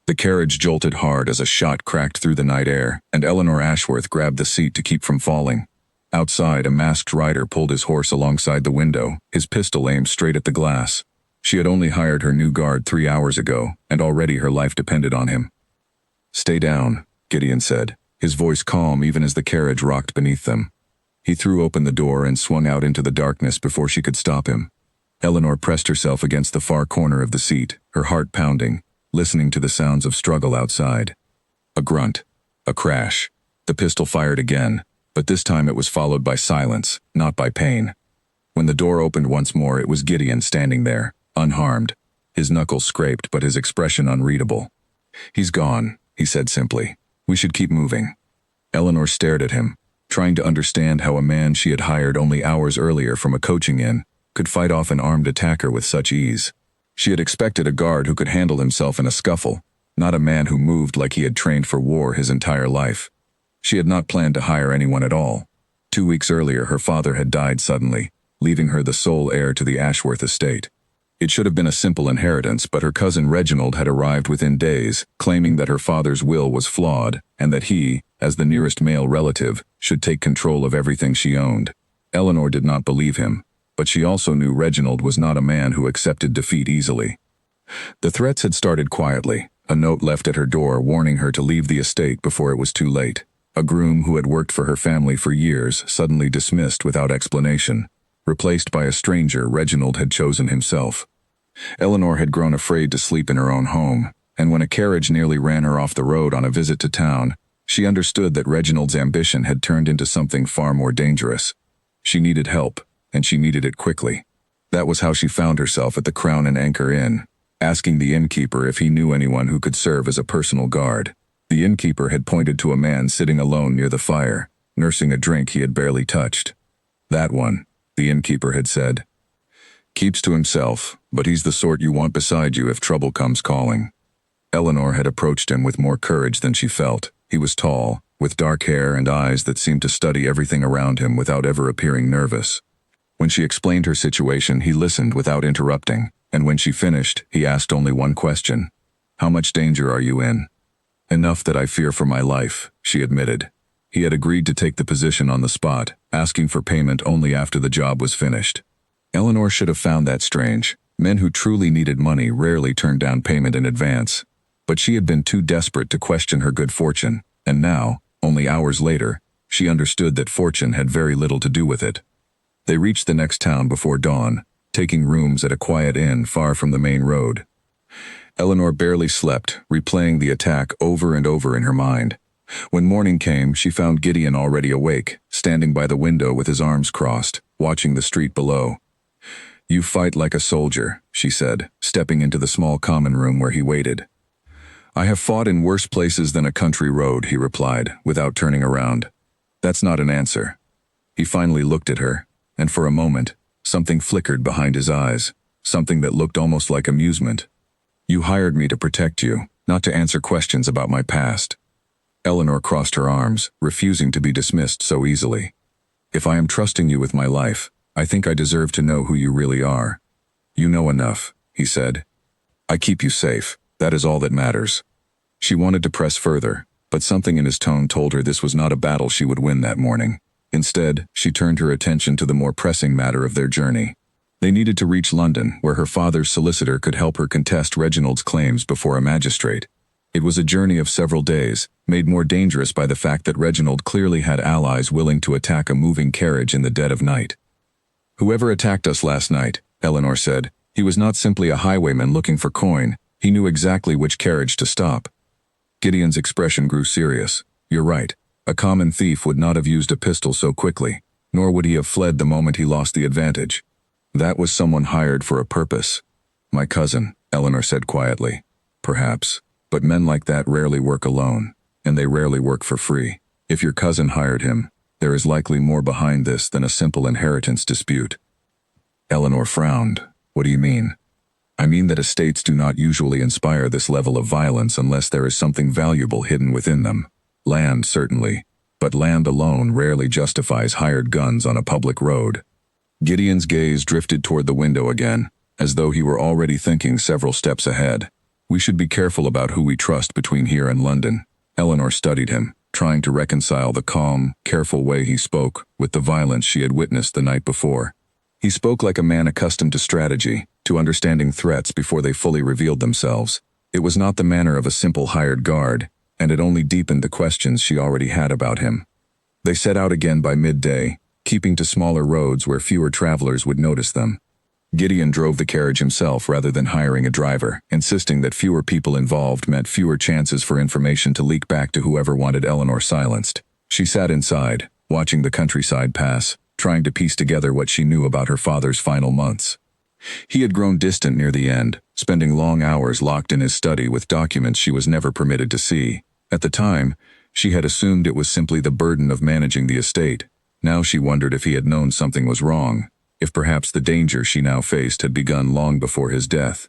The carriage jolted hard as a shot cracked through the night air, and Eleanor Ashworth grabbed the seat to keep from falling. Outside, a masked rider pulled his horse alongside the window, his pistol aimed straight at the glass. She had only hired her new guard 3 hours ago, and already her life depended on him. "Stay down," Gideon said, his voice calm even as the carriage rocked beneath them. He threw open the door and swung out into the darkness before she could stop him. Eleanor pressed herself against the far corner of the seat, her heart pounding, listening to the sounds of struggle outside. A grunt. A crash. The pistol fired again, but this time it was followed by silence, not by pain. When the door opened once more, it was Gideon standing there, unharmed, his knuckles scraped but his expression unreadable. "He's gone," he said simply. "We should keep moving." Eleanor stared at him, trying to understand how a man she had hired only hours earlier from a coaching inn could fight off an armed attacker with such ease. She had expected a guard who could handle himself in a scuffle, not a man who moved like he had trained for war his entire life. She had not planned to hire anyone at all. 2 weeks earlier, her father had died suddenly, leaving her the sole heir to the Ashworth estate. It should have been a simple inheritance, but her cousin Reginald had arrived within days, claiming that her father's will was flawed, and that he, as the nearest male relative, should take control of everything she owned. Eleanor did not believe him, but she also knew Reginald was not a man who accepted defeat easily. The threats had started quietly, a note left at her door warning her to leave the estate before it was too late. A groom who had worked for her family for years suddenly dismissed without explanation. Replaced by a stranger Reginald had chosen himself. Eleanor had grown afraid to sleep in her own home, and when a carriage nearly ran her off the road on a visit to town, she understood that Reginald's ambition had turned into something far more dangerous. She needed help, and she needed it quickly. That was how she found herself at the Crown and Anchor Inn, asking the innkeeper if he knew anyone who could serve as a personal guard. The innkeeper had pointed to a man sitting alone near the fire, nursing a drink he had barely touched. "That one," the innkeeper had said. "Keeps to himself, but he's the sort you want beside you if trouble comes calling." Eleanor had approached him with more courage than she felt. He was tall, with dark hair and eyes that seemed to study everything around him without ever appearing nervous. When she explained her situation, he listened without interrupting, and when she finished, he asked only one question. "How much danger are you in?" "Enough that I fear for my life," she admitted. He had agreed to take the position on the spot, asking for payment only after the job was finished. Eleanor should have found that strange. Men who truly needed money rarely turned down payment in advance. But she had been too desperate to question her good fortune, and now, only hours later, she understood that fortune had very little to do with it. They reached the next town before dawn, taking rooms at a quiet inn far from the main road. Eleanor barely slept, replaying the attack over and over in her mind. When morning came, she found Gideon already awake, standing by the window with his arms crossed, watching the street below. "You fight like a soldier," she said, stepping into the small common room where he waited. "I have fought in worse places than a country road," he replied, without turning around. "That's not an answer." He finally looked at her, and for a moment, something flickered behind his eyes, something that looked almost like amusement. "You hired me to protect you, not to answer questions about my past." Eleanor crossed her arms, refusing to be dismissed so easily. "If I am trusting you with my life, I think I deserve to know who you really are." "You know enough," he said. "I keep you safe. That is all that matters." She wanted to press further, but something in his tone told her this was not a battle she would win that morning. Instead, she turned her attention to the more pressing matter of their journey. They needed to reach London, where her father's solicitor could help her contest Reginald's claims before a magistrate. It was a journey of several days, made more dangerous by the fact that Reginald clearly had allies willing to attack a moving carriage in the dead of night. "Whoever attacked us last night," Eleanor said, "he was not simply a highwayman looking for coin. He knew exactly which carriage to stop." Gideon's expression grew serious. "You're right. A common thief would not have used a pistol so quickly, nor would he have fled the moment he lost the advantage. That was someone hired for a purpose." "My cousin," Eleanor said quietly. "Perhaps. But men like that rarely work alone, and they rarely work for free. If your cousin hired him, there is likely more behind this than a simple inheritance dispute." Eleanor frowned. "What do you mean?" "I mean that estates do not usually inspire this level of violence unless there is something valuable hidden within them. Land, certainly, but land alone rarely justifies hired guns on a public road." Gideon's gaze drifted toward the window again, as though he were already thinking several steps ahead. We should be careful about who we trust between here and London. Eleanor studied him, trying to reconcile the calm, careful way he spoke with the violence she had witnessed the night before. He spoke like a man accustomed to strategy, to understanding threats before they fully revealed themselves. It was not the manner of a simple hired guard, and it only deepened the questions she already had about him. They set out again by midday, keeping to smaller roads where fewer travelers would notice them. Gideon drove the carriage himself rather than hiring a driver, insisting that fewer people involved meant fewer chances for information to leak back to whoever wanted Eleanor silenced. She sat inside, watching the countryside pass, trying to piece together what she knew about her father's final months. He had grown distant near the end, spending long hours locked in his study with documents she was never permitted to see. At the time, she had assumed it was simply the burden of managing the estate. Now she wondered if he had known something was wrong, if perhaps the danger she now faced had begun long before his death.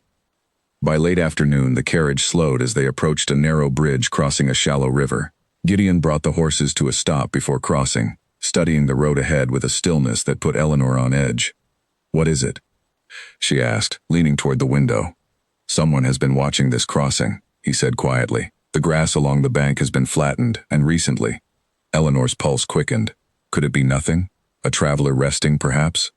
By late afternoon, the carriage slowed as they approached a narrow bridge crossing a shallow river. Gideon brought the horses to a stop before crossing, studying the road ahead with a stillness that put Eleanor on edge. "What is it?" she asked, leaning toward the window. "Someone has been watching this crossing," he said quietly. "The grass along the bank has been flattened, and recently." Eleanor's pulse quickened. Could it be nothing? A traveler resting, perhaps?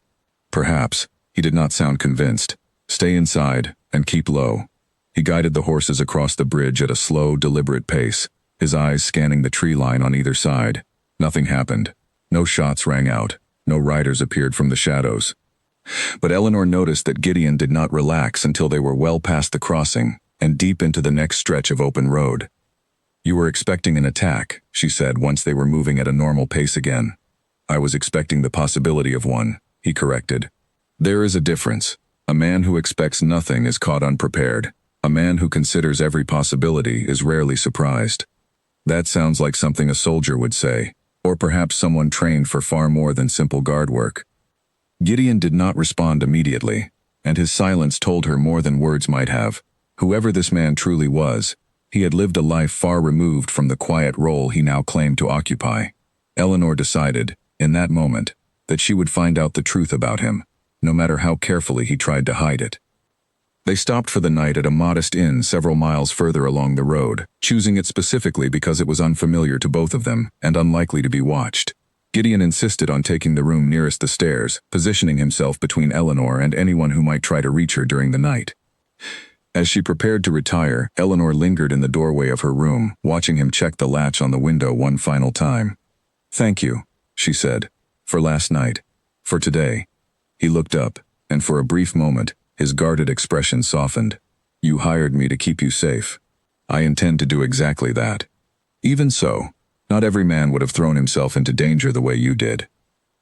Perhaps. He did not sound convinced. "Stay inside, and keep low." He guided the horses across the bridge at a slow, deliberate pace, his eyes scanning the tree line on either side. Nothing happened. No shots rang out. No riders appeared from the shadows. But Eleanor noticed that Gideon did not relax until they were well past the crossing and deep into the next stretch of open road. "You were expecting an attack," she said once they were moving at a normal pace again. "I was expecting the possibility of one," he corrected. "There is a difference. A man who expects nothing is caught unprepared. A man who considers every possibility is rarely surprised." That sounds like something a soldier would say, or perhaps someone trained for far more than simple guard work. Gideon did not respond immediately, and his silence told her more than words might have. Whoever this man truly was, he had lived a life far removed from the quiet role he now claimed to occupy. Eleanor decided, in that moment, that she would find out the truth about him, no matter how carefully he tried to hide it. They stopped for the night at a modest inn several miles further along the road, choosing it specifically because it was unfamiliar to both of them and unlikely to be watched. Gideon insisted on taking the room nearest the stairs, positioning himself between Eleanor and anyone who might try to reach her during the night. As she prepared to retire, Eleanor lingered in the doorway of her room, watching him check the latch on the window one final time. "Thank you," she said, "for last night, for today." He looked up, and for a brief moment, his guarded expression softened. "You hired me to keep you safe. I intend to do exactly that. Even so, not every man would have thrown himself into danger the way you did.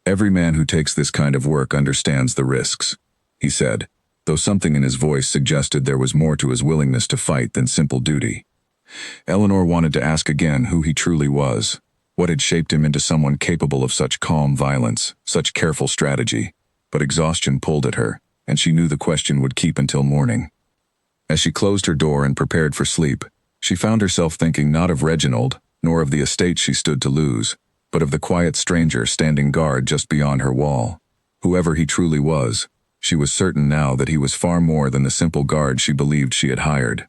Every man who takes this kind of work understands the risks," he said, though something in his voice suggested there was more to his willingness to fight than simple duty. Eleanor wanted to ask again who he truly was, what had shaped him into someone capable of such calm violence, such careful strategy, but exhaustion pulled at her, and she knew the question would keep until morning. As she closed her door and prepared for sleep, she found herself thinking not of Reginald, nor of the estate she stood to lose, but of the quiet stranger standing guard just beyond her wall. Whoever he truly was, she was certain now that he was far more than the simple guard she believed she had hired.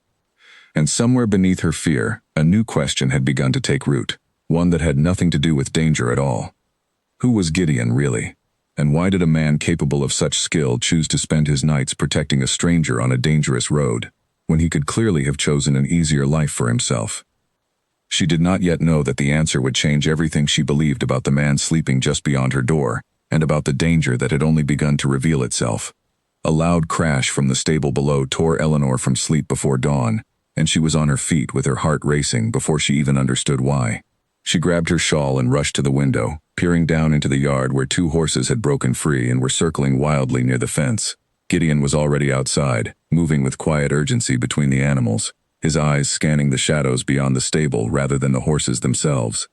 And somewhere beneath her fear, a new question had begun to take root, one that had nothing to do with danger at all. Who was Gideon, really? And why did a man capable of such skill choose to spend his nights protecting a stranger on a dangerous road, when he could clearly have chosen an easier life for himself? She did not yet know that the answer would change everything she believed about the man sleeping just beyond her door, and about the danger that had only begun to reveal itself. A loud crash from the stable below tore Eleanor from sleep before dawn, and she was on her feet with her heart racing before she even understood why. She grabbed her shawl and rushed to the window, peering down into the yard where two horses had broken free and were circling wildly near the fence. Gideon was already outside, moving with quiet urgency between the animals, his eyes scanning the shadows beyond the stable rather than the horses themselves.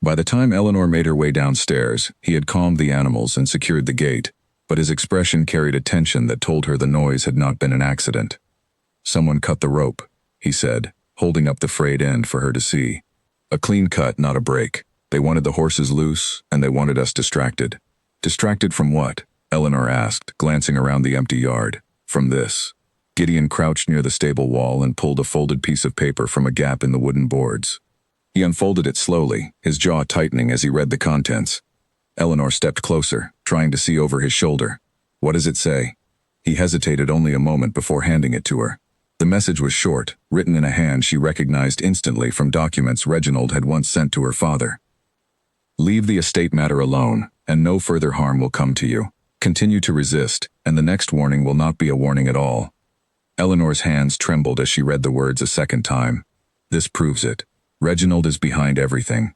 By the time Eleanor made her way downstairs, he had calmed the animals and secured the gate, but his expression carried a tension that told her the noise had not been an accident. "Someone cut the rope," he said, holding up the frayed end for her to see. "A clean cut, not a break. They wanted the horses loose, and they wanted us distracted." "Distracted from what?" Eleanor asked, glancing around the empty yard. "From this." Gideon crouched near the stable wall and pulled a folded piece of paper from a gap in the wooden boards. He unfolded it slowly, his jaw tightening as he read the contents. Eleanor stepped closer, trying to see over his shoulder. What does it say? He hesitated only a moment before handing it to her. The message was short, written in a hand she recognized instantly from documents Reginald had once sent to her father. Leave the estate matter alone, and no further harm will come to you. Continue to resist, and the next warning will not be a warning at all. Eleanor's hands trembled as she read the words a second time. This proves it. Reginald is behind everything.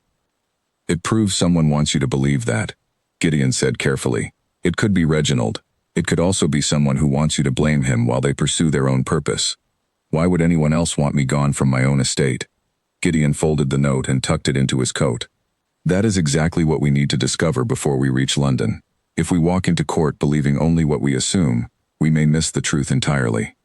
It proves someone wants you to believe that, Gideon said carefully. It could be Reginald. It could also be someone who wants you to blame him while they pursue their own purpose. Why would anyone else want me gone from my own estate? Gideon folded the note and tucked it into his coat. That is exactly what we need to discover before we reach London. If we walk into court believing only what we assume, we may miss the truth entirely.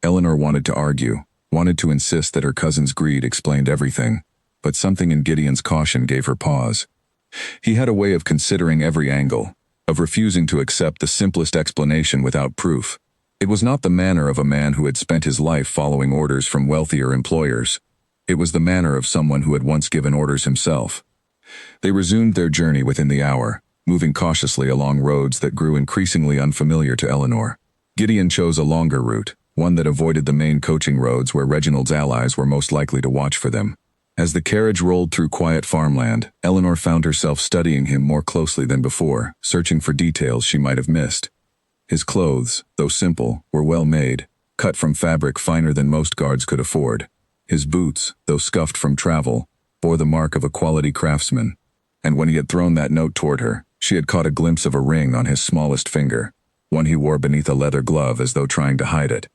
Eleanor wanted to argue, wanted to insist that her cousin's greed explained everything, but something in Gideon's caution gave her pause. He had a way of considering every angle, of refusing to accept the simplest explanation without proof. It was not the manner of a man who had spent his life following orders from wealthier employers. It was the manner of someone who had once given orders himself. They resumed their journey within the hour, moving cautiously along roads that grew increasingly unfamiliar to Eleanor. Gideon chose a longer route, one that avoided the main coaching roads where Reginald's allies were most likely to watch for them. As the carriage rolled through quiet farmland, Eleanor found herself studying him more closely than before, searching for details she might have missed. His clothes, though simple, were well made, cut from fabric finer than most guards could afford. His boots, though scuffed from travel, bore the mark of a quality craftsman. And when he had thrown that note toward her, she had caught a glimpse of a ring on his smallest finger, one he wore beneath a leather glove as though trying to hide it.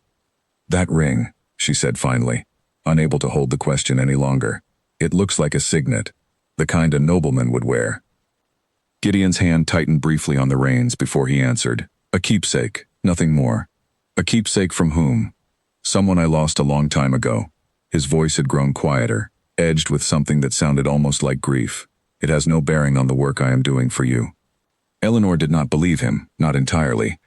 That ring, she said finally, unable to hold the question any longer. It looks like a signet, the kind a nobleman would wear. Gideon's hand tightened briefly on the reins before he answered. A keepsake, nothing more. A keepsake from whom? Someone I lost a long time ago. His voice had grown quieter, edged with something that sounded almost like grief. It has no bearing on the work I am doing for you. Eleanor did not believe him, not entirely,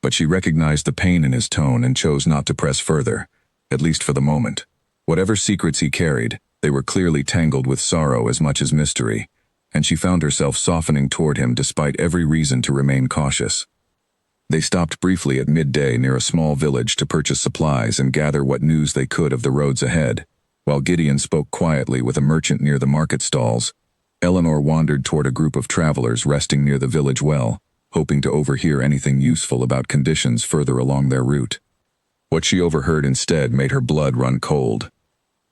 but she recognized the pain in his tone and chose not to press further, at least for the moment. Whatever secrets he carried, they were clearly tangled with sorrow as much as mystery, and she found herself softening toward him despite every reason to remain cautious. They stopped briefly at midday near a small village to purchase supplies and gather what news they could of the roads ahead. While Gideon spoke quietly with a merchant near the market stalls, Eleanor wandered toward a group of travelers resting near the village well, hoping to overhear anything useful about conditions further along their route. What she overheard instead made her blood run cold.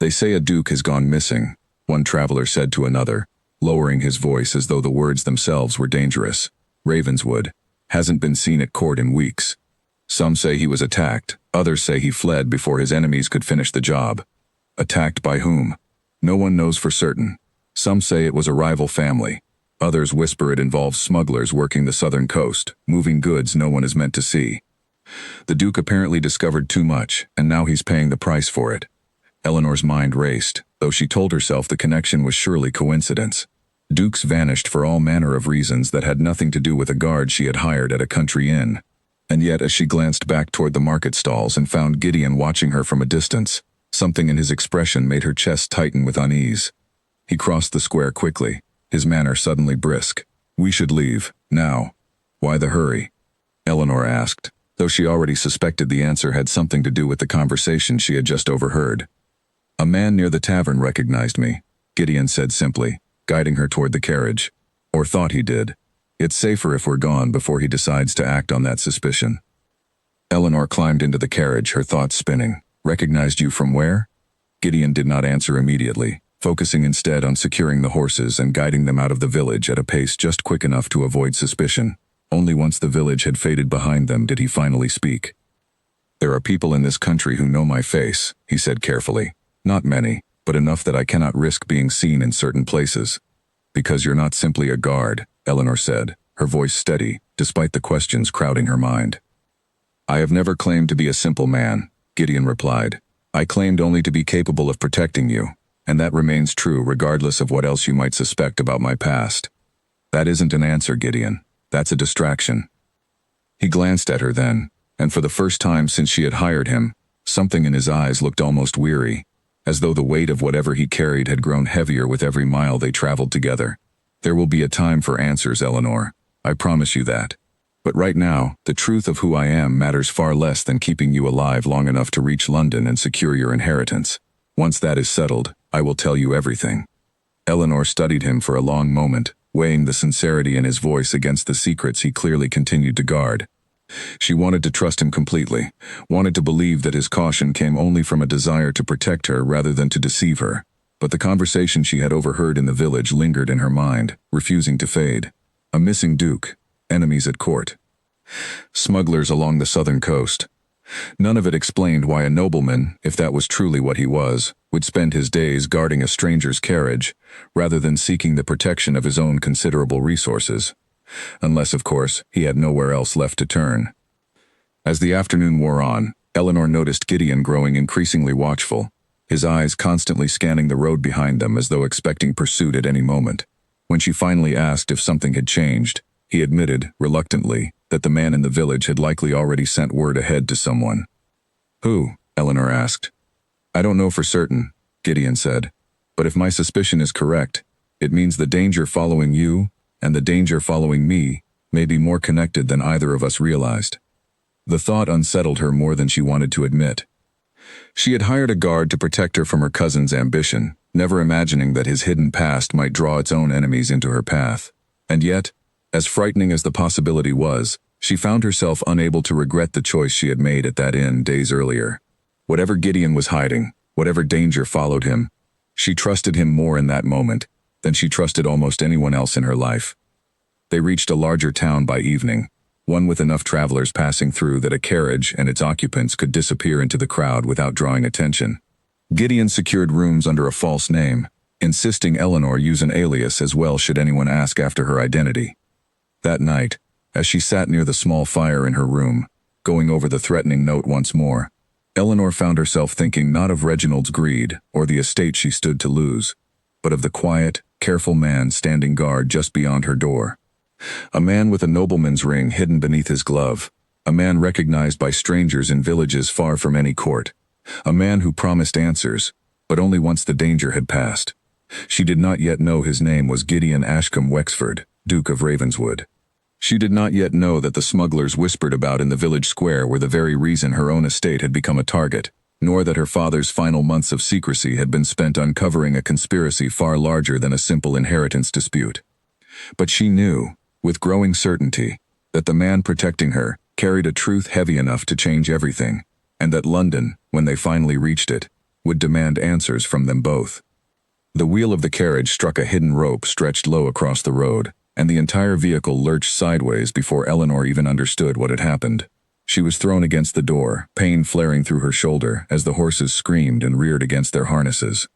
They say a duke has gone missing, one traveler said to another, lowering his voice as though the words themselves were dangerous. Ravenswood hasn't been seen at court in weeks. Some say he was attacked, others say he fled before his enemies could finish the job. Attacked by whom? No one knows for certain. Some say it was a rival family. Others whisper it involves smugglers working the southern coast, moving goods no one is meant to see. The Duke apparently discovered too much, and now he's paying the price for it. Eleanor's mind raced, though she told herself the connection was surely coincidence. Dukes vanished for all manner of reasons that had nothing to do with a guard she had hired at a country inn. And yet as she glanced back toward the market stalls and found Gideon watching her from a distance, something in his expression made her chest tighten with unease. He crossed the square quickly, his manner suddenly brisk. We should leave, now. Why the hurry? Eleanor asked, though she already suspected the answer had something to do with the conversation she had just overheard. A man near the tavern recognized me, Gideon said simply, guiding her toward the carriage. Or thought he did. It's safer if we're gone before he decides to act on that suspicion. Eleanor climbed into the carriage, her thoughts spinning. Recognized you from where? Gideon did not answer immediately, focusing instead on securing the horses and guiding them out of the village at a pace just quick enough to avoid suspicion. Only once the village had faded behind them did he finally speak. There are people in this country who know my face, he said carefully. Not many, but enough that I cannot risk being seen in certain places. Because you're not simply a guard, Eleanor said, her voice steady, despite the questions crowding her mind. I have never claimed to be a simple man, Gideon replied. I claimed only to be capable of protecting you, and that remains true regardless of what else you might suspect about my past. That isn't an answer, Gideon. That's a distraction. He glanced at her then, and for the first time since she had hired him, Something in his eyes looked almost weary, as though the weight of whatever he carried had grown heavier with every mile they traveled together. There will be a time for answers, Eleanor. I promise you that. But right now, the truth of who I am matters far less than keeping you alive long enough to reach London and secure your inheritance. Once that is settled, I will tell you everything. Eleanor studied him for a long moment, weighing the sincerity in his voice against the secrets he clearly continued to guard. She wanted to trust him completely, wanted to believe that his caution came only from a desire to protect her rather than to deceive her. But the conversation she had overheard in the village lingered in her mind, refusing to fade. A missing duke, enemies at court, smugglers along the southern coast. None of it explained why a nobleman, if that was truly what he was, would spend his days guarding a stranger's carriage, rather than seeking the protection of his own considerable resources. Unless, of course, he had nowhere else left to turn. As the afternoon wore on, Eleanor noticed Gideon growing increasingly watchful, his eyes constantly scanning the road behind them as though expecting pursuit at any moment. When she finally asked if something had changed, he admitted, reluctantly, that the man in the village had likely already sent word ahead to someone. Who? Eleanor asked. I don't know for certain, Gideon said, but if my suspicion is correct, it means the danger following you and the danger following me may be more connected than either of us realized. The thought unsettled her more than she wanted to admit. She had hired a guard to protect her from her cousin's ambition, never imagining that his hidden past might draw its own enemies into her path. And yet, as frightening as the possibility was, she found herself unable to regret the choice she had made at that inn days earlier. Whatever Gideon was hiding, whatever danger followed him, she trusted him more in that moment than she trusted almost anyone else in her life. They reached a larger town by evening, one with enough travelers passing through that a carriage and its occupants could disappear into the crowd without drawing attention. Gideon secured rooms under a false name, insisting Eleanor use an alias as well should anyone ask after her identity. That night, as she sat near the small fire in her room, going over the threatening note once more, Eleanor found herself thinking not of Reginald's greed or the estate she stood to lose, but of the quiet, careful man standing guard just beyond her door. A man with a nobleman's ring hidden beneath his glove, a man recognized by strangers in villages far from any court, a man who promised answers, but only once the danger had passed. She did not yet know his name was Gideon Ashcombe Wexford, Duke of Ravenswood. She did not yet know that the smugglers whispered about in the village square were the very reason her own estate had become a target, nor that her father's final months of secrecy had been spent uncovering a conspiracy far larger than a simple inheritance dispute. But she knew, with growing certainty, that the man protecting her carried a truth heavy enough to change everything, and that London, when they finally reached it, would demand answers from them both. The wheel of the carriage struck a hidden rope stretched low across the road, and the entire vehicle lurched sideways before Eleanor even understood what had happened. She was thrown against the door, pain flaring through her shoulder as the horses screamed and reared against their harnesses.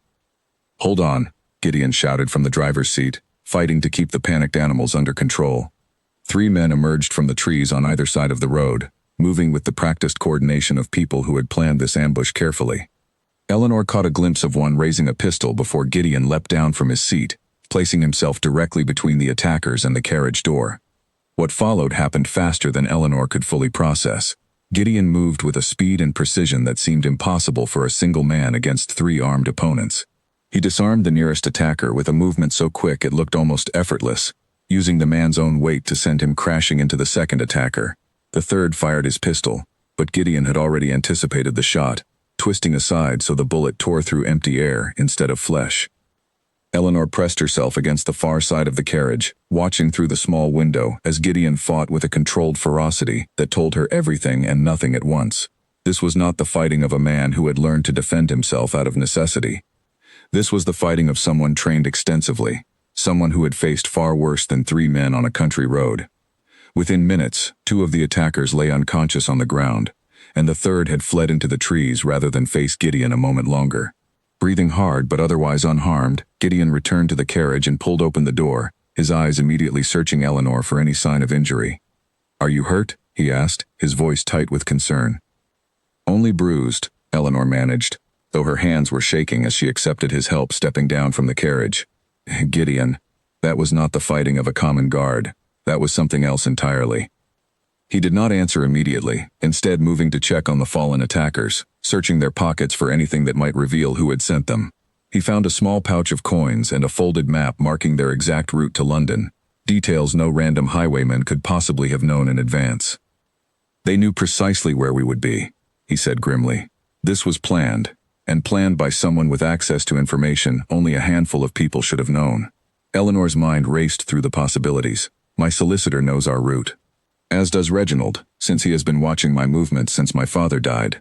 Hold on, Gideon shouted from the driver's seat, fighting to keep the panicked animals under control. 3 men emerged from the trees on either side of the road, moving with the practiced coordination of people who had planned this ambush carefully. Eleanor caught a glimpse of one raising a pistol before Gideon leapt down from his seat, placing himself directly between the attackers and the carriage door. What followed happened faster than Eleanor could fully process. Gideon moved with a speed and precision that seemed impossible for a single man against 3 armed opponents. He disarmed the nearest attacker with a movement so quick it looked almost effortless, using the man's own weight to send him crashing into the second attacker. The third fired his pistol, but Gideon had already anticipated the shot, twisting aside so the bullet tore through empty air instead of flesh. Eleanor pressed herself against the far side of the carriage, watching through the small window as Gideon fought with a controlled ferocity that told her everything and nothing at once. This was not the fighting of a man who had learned to defend himself out of necessity. This was the fighting of someone trained extensively, someone who had faced far worse than 3 men on a country road. Within minutes, 2 of the attackers lay unconscious on the ground, and the third had fled into the trees rather than face Gideon a moment longer. Breathing hard but otherwise unharmed, Gideon returned to the carriage and pulled open the door, his eyes immediately searching Eleanor for any sign of injury. "Are you hurt?" he asked, his voice tight with concern. "Only bruised," Eleanor managed, though her hands were shaking as she accepted his help stepping down from the carriage. "Gideon, that was not the fighting of a common guard. That was something else entirely." He did not answer immediately, instead moving to check on the fallen attackers, searching their pockets for anything that might reveal who had sent them. He found a small pouch of coins and a folded map marking their exact route to London, details no random highwayman could possibly have known in advance. They knew precisely where we would be, he said grimly. This was planned, and planned by someone with access to information only a handful of people should have known. Eleanor's mind raced through the possibilities. My solicitor knows our route. As does Reginald, since he has been watching my movements since my father died.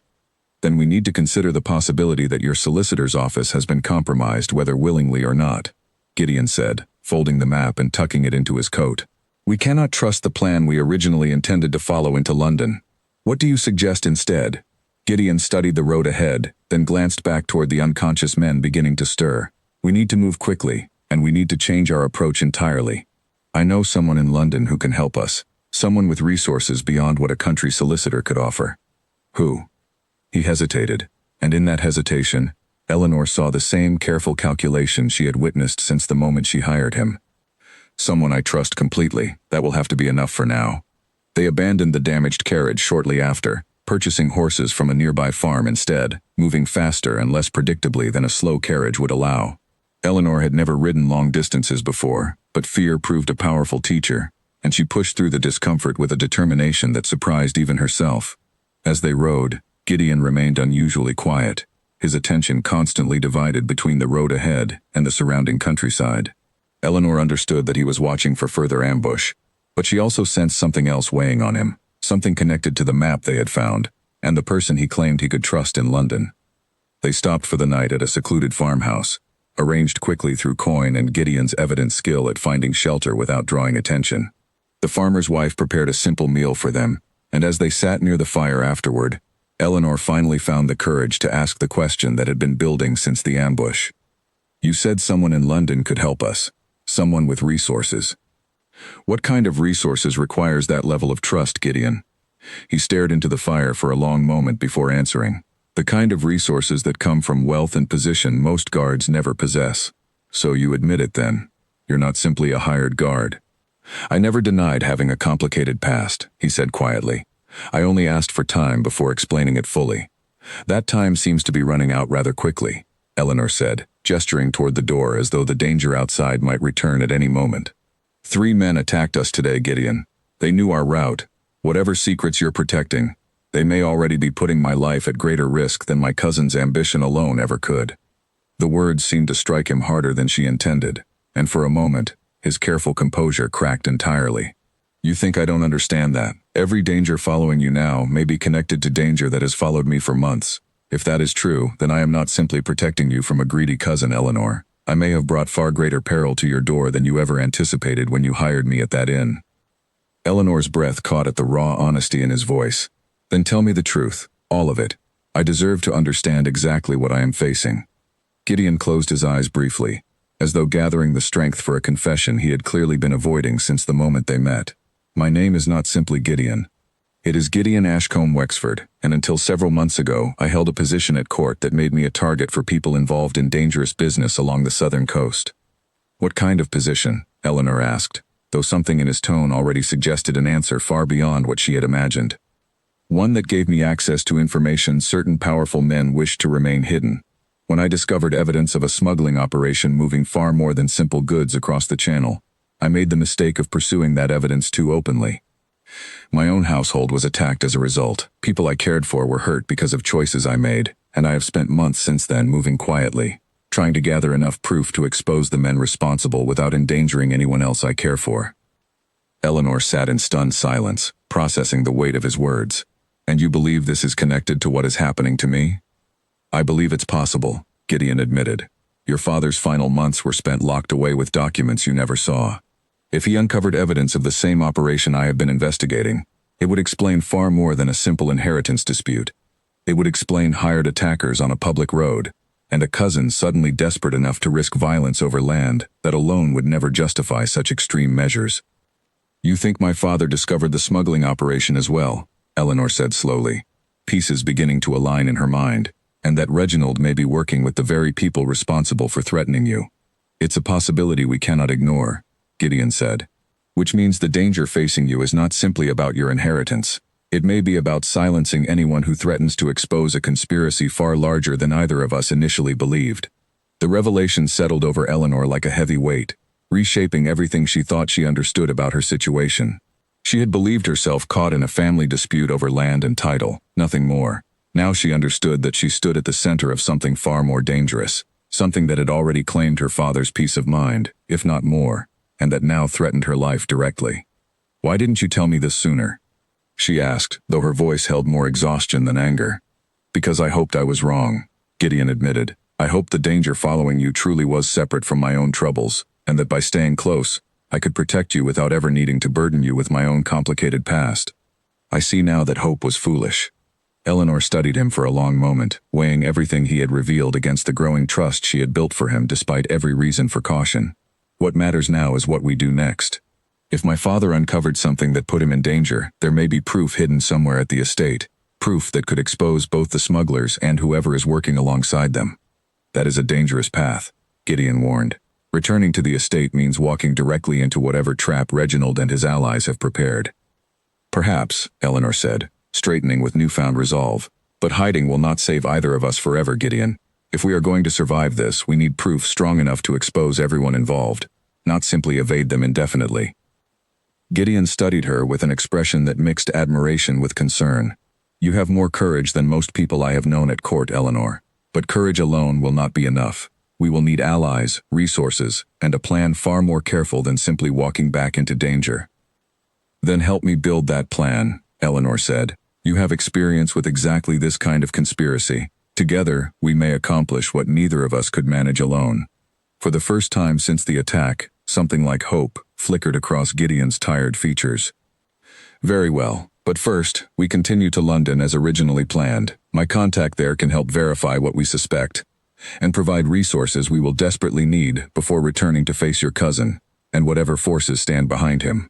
Then we need to consider the possibility that your solicitor's office has been compromised whether willingly or not, Gideon said, folding the map and tucking it into his coat. We cannot trust the plan we originally intended to follow into London. What do you suggest instead? Gideon studied the road ahead, then glanced back toward the unconscious men beginning to stir. We need to move quickly, and we need to change our approach entirely. I know someone in London who can help us, someone with resources beyond what a country solicitor could offer. Who? He hesitated, and in that hesitation, Eleanor saw the same careful calculation she had witnessed since the moment she hired him. Someone I trust completely, that will have to be enough for now. They abandoned the damaged carriage shortly after, purchasing horses from a nearby farm instead, moving faster and less predictably than a slow carriage would allow. Eleanor had never ridden long distances before, but fear proved a powerful teacher, and she pushed through the discomfort with a determination that surprised even herself. As they rode, Gideon remained unusually quiet, his attention constantly divided between the road ahead and the surrounding countryside. Eleanor understood that he was watching for further ambush, but she also sensed something else weighing on him, something connected to the map they had found, and the person he claimed he could trust in London. They stopped for the night at a secluded farmhouse, arranged quickly through coin and Gideon's evident skill at finding shelter without drawing attention. The farmer's wife prepared a simple meal for them, and as they sat near the fire afterward, Eleanor finally found the courage to ask the question that had been building since the ambush. You said someone in London could help us, someone with resources. What kind of resources requires that level of trust, Gideon? He stared into the fire for a long moment before answering. The kind of resources that come from wealth and position most guards never possess. So you admit it then. You're not simply a hired guard. I never denied having a complicated past, he said quietly. I only asked for time before explaining it fully. That time seems to be running out rather quickly, Eleanor said, gesturing toward the door as though the danger outside might return at any moment. 3 men attacked us today, Gideon. They knew our route. Whatever secrets you're protecting, they may already be putting my life at greater risk than my cousin's ambition alone ever could. The words seemed to strike him harder than she intended, and for a moment, his careful composure cracked entirely. You think I don't understand that? Every danger following you now may be connected to danger that has followed me for months. If that is true, then I am not simply protecting you from a greedy cousin, Eleanor. I may have brought far greater peril to your door than you ever anticipated when you hired me at that inn. Eleanor's breath caught at the raw honesty in his voice. Then tell me the truth, all of it. I deserve to understand exactly what I am facing. Gideon closed his eyes briefly, as though gathering the strength for a confession he had clearly been avoiding since the moment they met. My name is not simply Gideon. It is Gideon Ashcombe Wexford, and until several months ago, I held a position at court that made me a target for people involved in dangerous business along the southern coast. What kind of position? Eleanor asked, though something in his tone already suggested an answer far beyond what she had imagined. One that gave me access to information certain powerful men wished to remain hidden. When I discovered evidence of a smuggling operation moving far more than simple goods across the channel, I made the mistake of pursuing that evidence too openly. My own household was attacked as a result. People I cared for were hurt because of choices I made, and I have spent months since then moving quietly, trying to gather enough proof to expose the men responsible without endangering anyone else I care for. Eleanor sat in stunned silence, processing the weight of his words. And you believe this is connected to what is happening to me? I believe it's possible, Gideon admitted. Your father's final months were spent locked away with documents you never saw. If he uncovered evidence of the same operation I have been investigating, it would explain far more than a simple inheritance dispute. It would explain hired attackers on a public road, and a cousin suddenly desperate enough to risk violence over land that alone would never justify such extreme measures. You think my father discovered the smuggling operation as well, Eleanor said slowly, pieces beginning to align in her mind, and that Reginald may be working with the very people responsible for threatening you. It's a possibility we cannot ignore, Gideon said, which means the danger facing you is not simply about your inheritance. It may be about silencing anyone who threatens to expose a conspiracy far larger than either of us initially believed. The revelation settled over Eleanor like a heavy weight, reshaping everything she thought she understood about her situation. She had believed herself caught in a family dispute over land and title, nothing more. Now she understood that she stood at the center of something far more dangerous, something that had already claimed her father's peace of mind, if not more, and that now threatened her life directly. "Why didn't you tell me this sooner?" she asked, though her voice held more exhaustion than anger. "Because I hoped I was wrong," Gideon admitted. "I hoped the danger following you truly was separate from my own troubles, and that by staying close, I could protect you without ever needing to burden you with my own complicated past. I see now that hope was foolish." Eleanor studied him for a long moment, weighing everything he had revealed against the growing trust she had built for him despite every reason for caution. "What matters now is what we do next. If my father uncovered something that put him in danger, there may be proof hidden somewhere at the estate, proof that could expose both the smugglers and whoever is working alongside them. That is a dangerous path," Gideon warned. "Returning to the estate means walking directly into whatever trap Reginald and his allies have prepared." "Perhaps," Eleanor said, straightening with newfound resolve. "But hiding will not save either of us forever, Gideon. If we are going to survive this, we need proof strong enough to expose everyone involved, not simply evade them indefinitely." Gideon studied her with an expression that mixed admiration with concern. "You have more courage than most people I have known at court, Eleanor. But courage alone will not be enough. We will need allies, resources, and a plan far more careful than simply walking back into danger." "Then help me build that plan," Eleanor said. "You have experience with exactly this kind of conspiracy. Together, we may accomplish what neither of us could manage alone." For the first time since the attack, something like hope flickered across Gideon's tired features. "Very well, but first, we continue to London as originally planned. My contact there can help verify what we suspect, and provide resources we will desperately need before returning to face your cousin, and whatever forces stand behind him."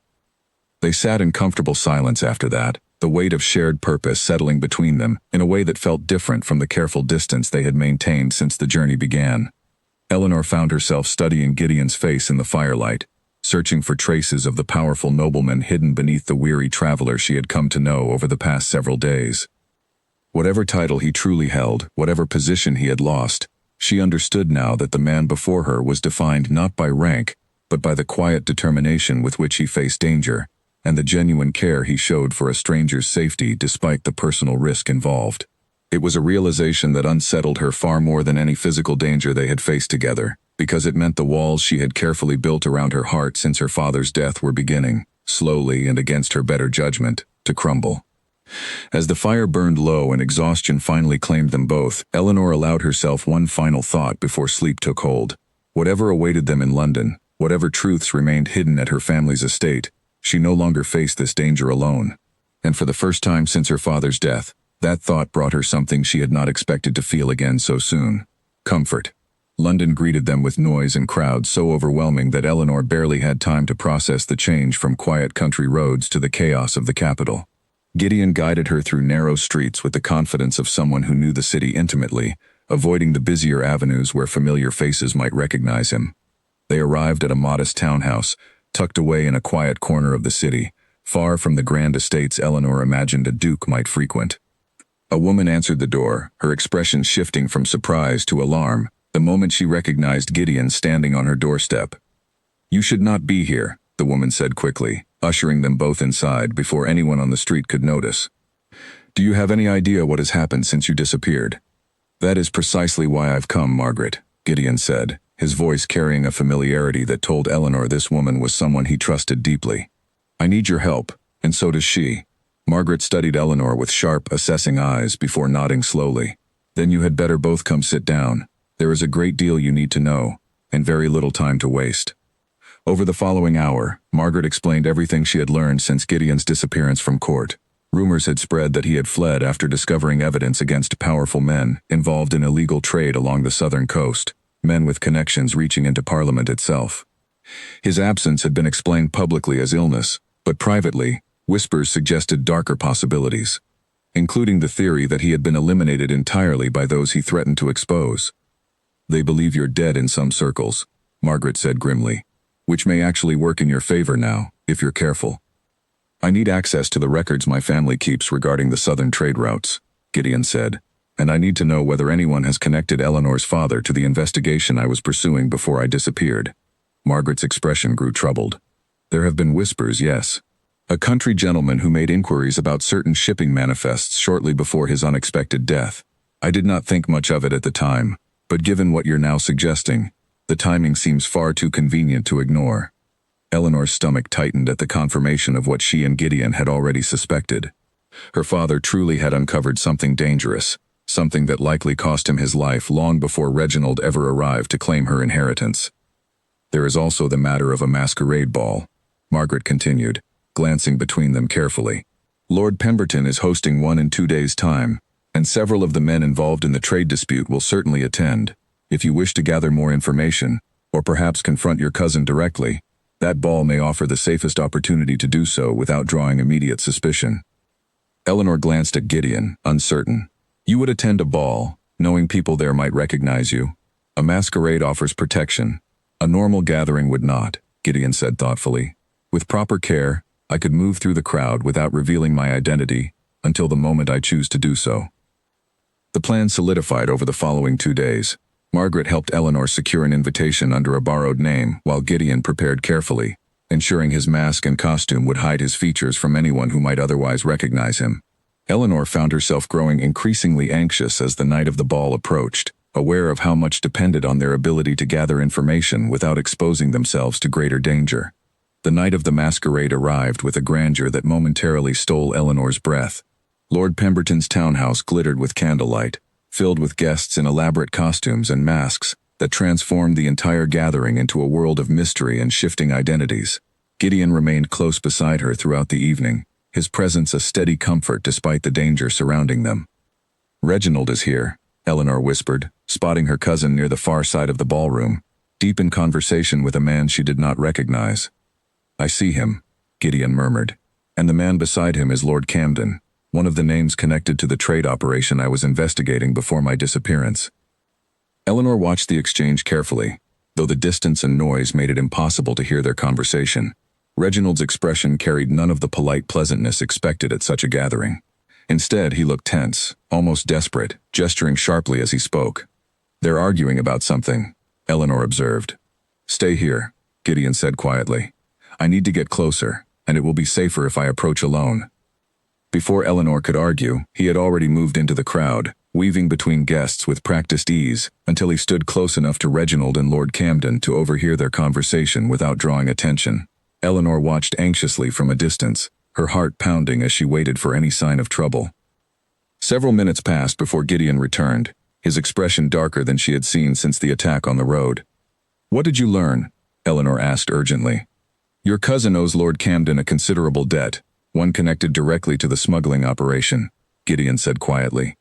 They sat in comfortable silence after that, the weight of shared purpose settling between them in a way that felt different from the careful distance they had maintained since the journey began. Eleanor found herself studying Gideon's face in the firelight, searching for traces of the powerful nobleman hidden beneath the weary traveler she had come to know over the past several days. Whatever title he truly held, whatever position he had lost, she understood now that the man before her was defined not by rank, but by the quiet determination with which he faced danger, and the genuine care he showed for a stranger's safety despite the personal risk involved. It was a realization that unsettled her far more than any physical danger they had faced together, because it meant the walls she had carefully built around her heart since her father's death were beginning, slowly and against her better judgment, to crumble. As the fire burned low and exhaustion finally claimed them both, Eleanor allowed herself one final thought before sleep took hold. Whatever awaited them in London, whatever truths remained hidden at her family's estate, she no longer faced this danger alone. And for the first time since her father's death, that thought brought her something she had not expected to feel again so soon: comfort. London greeted them with noise and crowds so overwhelming that Eleanor barely had time to process the change from quiet country roads to the chaos of the capital. Gideon guided her through narrow streets with the confidence of someone who knew the city intimately, avoiding the busier avenues where familiar faces might recognize him. They arrived at a modest townhouse, tucked away in a quiet corner of the city, far from the grand estates Eleanor imagined a duke might frequent. A woman answered the door, her expression shifting from surprise to alarm the moment she recognized Gideon standing on her doorstep. "You should not be here," the woman said quickly, ushering them both inside before anyone on the street could notice. "Do you have any idea what has happened since you disappeared?" "That is precisely why I've come, Margaret," Gideon said, his voice carrying a familiarity that told Eleanor this woman was someone he trusted deeply. "I need your help, and so does she." Margaret studied Eleanor with sharp, assessing eyes before nodding slowly. "Then you had better both come sit down. There is a great deal you need to know, and very little time to waste." Over the following hour, Margaret explained everything she had learned since Gideon's disappearance from court. Rumors had spread that he had fled after discovering evidence against powerful men involved in illegal trade along the southern coast, men with connections reaching into Parliament itself. His absence had been explained publicly as illness, but privately, whispers suggested darker possibilities, including the theory that he had been eliminated entirely by those he threatened to expose. "They believe you're dead in some circles," Margaret said grimly, "which may actually work in your favor now, if you're careful." I need access to the records my family keeps regarding the southern trade routes, Gideon said, and I need to know whether anyone has connected Eleanor's father to the investigation I was pursuing before I disappeared. Margaret's expression grew troubled. There have been whispers, yes. A country gentleman who made inquiries about certain shipping manifests shortly before his unexpected death. I did not think much of it at the time, but given what you're now suggesting, the timing seems far too convenient to ignore. Eleanor's stomach tightened at the confirmation of what she and Gideon had already suspected. Her father truly had uncovered something dangerous, something that likely cost him his life long before Reginald ever arrived to claim her inheritance. There is also the matter of a masquerade ball, Margaret continued, glancing between them carefully. Lord Pemberton is hosting one in 2 days' time, and several of the men involved in the trade dispute will certainly attend. If you wish to gather more information, or perhaps confront your cousin directly, that ball may offer the safest opportunity to do so without drawing immediate suspicion. Eleanor glanced at Gideon, uncertain. You would attend a ball, knowing people there might recognize you. A masquerade offers protection. A normal gathering would not, Gideon said thoughtfully. With proper care, I could move through the crowd without revealing my identity until the moment I choose to do so. The plan solidified over the following 2 days. Margaret helped Eleanor secure an invitation under a borrowed name while Gideon prepared carefully, ensuring his mask and costume would hide his features from anyone who might otherwise recognize him. Eleanor found herself growing increasingly anxious as the night of the ball approached, aware of how much depended on their ability to gather information without exposing themselves to greater danger. The night of the masquerade arrived with a grandeur that momentarily stole Eleanor's breath. Lord Pemberton's townhouse glittered with candlelight, filled with guests in elaborate costumes and masks that transformed the entire gathering into a world of mystery and shifting identities. Gideon remained close beside her throughout the evening, his presence a steady comfort despite the danger surrounding them. Reginald is here, Eleanor whispered, spotting her cousin near the far side of the ballroom, deep in conversation with a man she did not recognize. I see him, Gideon murmured, and the man beside him is Lord Camden, one of the names connected to the trade operation I was investigating before my disappearance. Eleanor watched the exchange carefully, though the distance and noise made it impossible to hear their conversation. Reginald's expression carried none of the polite pleasantness expected at such a gathering. Instead, he looked tense, almost desperate, gesturing sharply as he spoke. They're arguing about something, Eleanor observed. Stay here, Gideon said quietly. I need to get closer, and it will be safer if I approach alone. Before Eleanor could argue, he had already moved into the crowd, weaving between guests with practiced ease, until he stood close enough to Reginald and Lord Camden to overhear their conversation without drawing attention. Eleanor watched anxiously from a distance, her heart pounding as she waited for any sign of trouble. Several minutes passed before Gideon returned, his expression darker than she had seen since the attack on the road. What did you learn? Eleanor asked urgently. Your cousin owes Lord Camden a considerable debt, one connected directly to the smuggling operation, Gideon said quietly.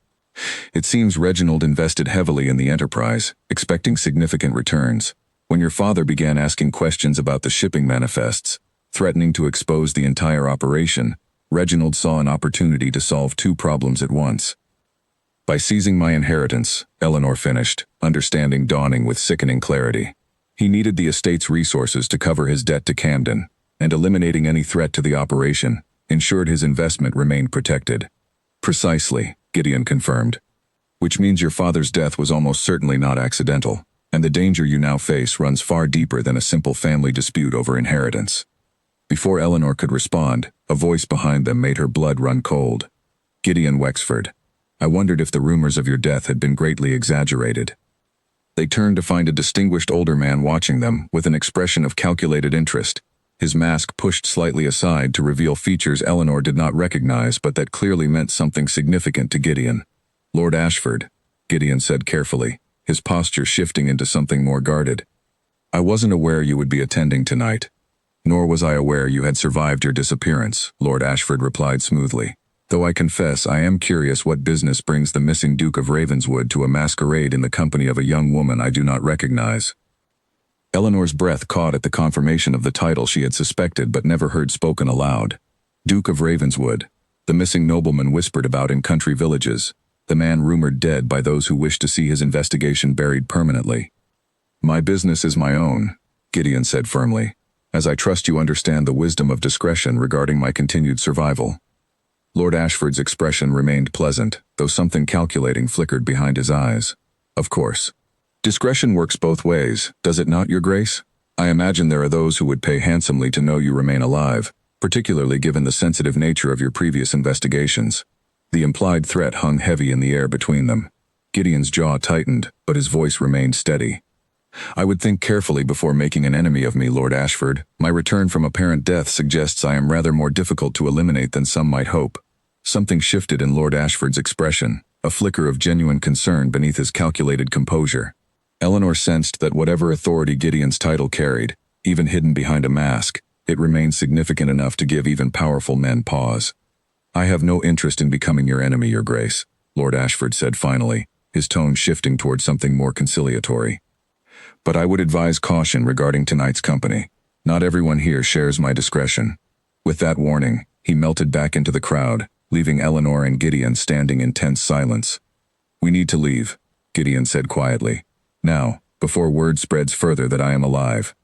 It seems Reginald invested heavily in the enterprise, expecting significant returns. When your father began asking questions about the shipping manifests, threatening to expose the entire operation, Reginald saw an opportunity to solve 2 problems at once. By seizing my inheritance, Eleanor finished, understanding dawning with sickening clarity. He needed the estate's resources to cover his debt to Camden, and eliminating any threat to the operation ensured his investment remained protected. Precisely, Gideon confirmed. Which means your father's death was almost certainly not accidental, and the danger you now face runs far deeper than a simple family dispute over inheritance. Before Eleanor could respond, a voice behind them made her blood run cold. Gideon Wexford. I wondered if the rumors of your death had been greatly exaggerated. They turned to find a distinguished older man watching them with an expression of calculated interest, his mask pushed slightly aside to reveal features Eleanor did not recognize but that clearly meant something significant to Gideon. Lord Ashford, Gideon said carefully, his posture shifting into something more guarded. I wasn't aware you would be attending tonight. Nor was I aware you had survived your disappearance, Lord Ashford replied smoothly. Though I confess I am curious what business brings the missing Duke of Ravenswood to a masquerade in the company of a young woman I do not recognize. Eleanor's breath caught at the confirmation of the title she had suspected but never heard spoken aloud. Duke of Ravenswood, the missing nobleman whispered about in country villages, the man rumored dead by those who wished to see his investigation buried permanently. My business is my own, Gideon said firmly. as I trust you understand the wisdom of discretion regarding my continued survival." Lord Ashford's expression remained pleasant, though something calculating flickered behind his eyes. "Of course. Discretion works both ways, does it not, Your Grace? I imagine there are those who would pay handsomely to know you remain alive, particularly given the sensitive nature of your previous investigations." The implied threat hung heavy in the air between them. Gideon's jaw tightened, but his voice remained steady. "I would think carefully before making an enemy of me, Lord Ashford. My return from apparent death suggests I am rather more difficult to eliminate than some might hope." Something shifted in Lord Ashford's expression, a flicker of genuine concern beneath his calculated composure. Eleanor sensed that whatever authority Gideon's title carried, even hidden behind a mask, it remained significant enough to give even powerful men pause. "I have no interest in becoming your enemy, Your Grace," Lord Ashford said finally, his tone shifting toward something more conciliatory. "But I would advise caution regarding tonight's company. Not everyone here shares my discretion." With that warning, he melted back into the crowd, leaving Eleanor and Gideon standing in tense silence. "We need to leave," Gideon said quietly. "Now, before word spreads further that I am alive."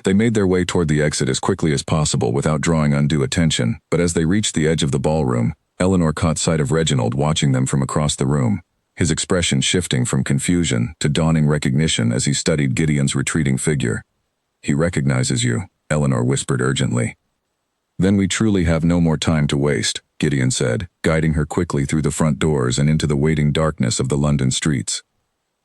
They made their way toward the exit as quickly as possible without drawing undue attention, but as they reached the edge of the ballroom, Eleanor caught sight of Reginald watching them from across the room, his expression shifting from confusion to dawning recognition as he studied Gideon's retreating figure. "He recognizes you," Eleanor whispered urgently. "Then we truly have no more time to waste," Gideon said, guiding her quickly through the front doors and into the waiting darkness of the London streets.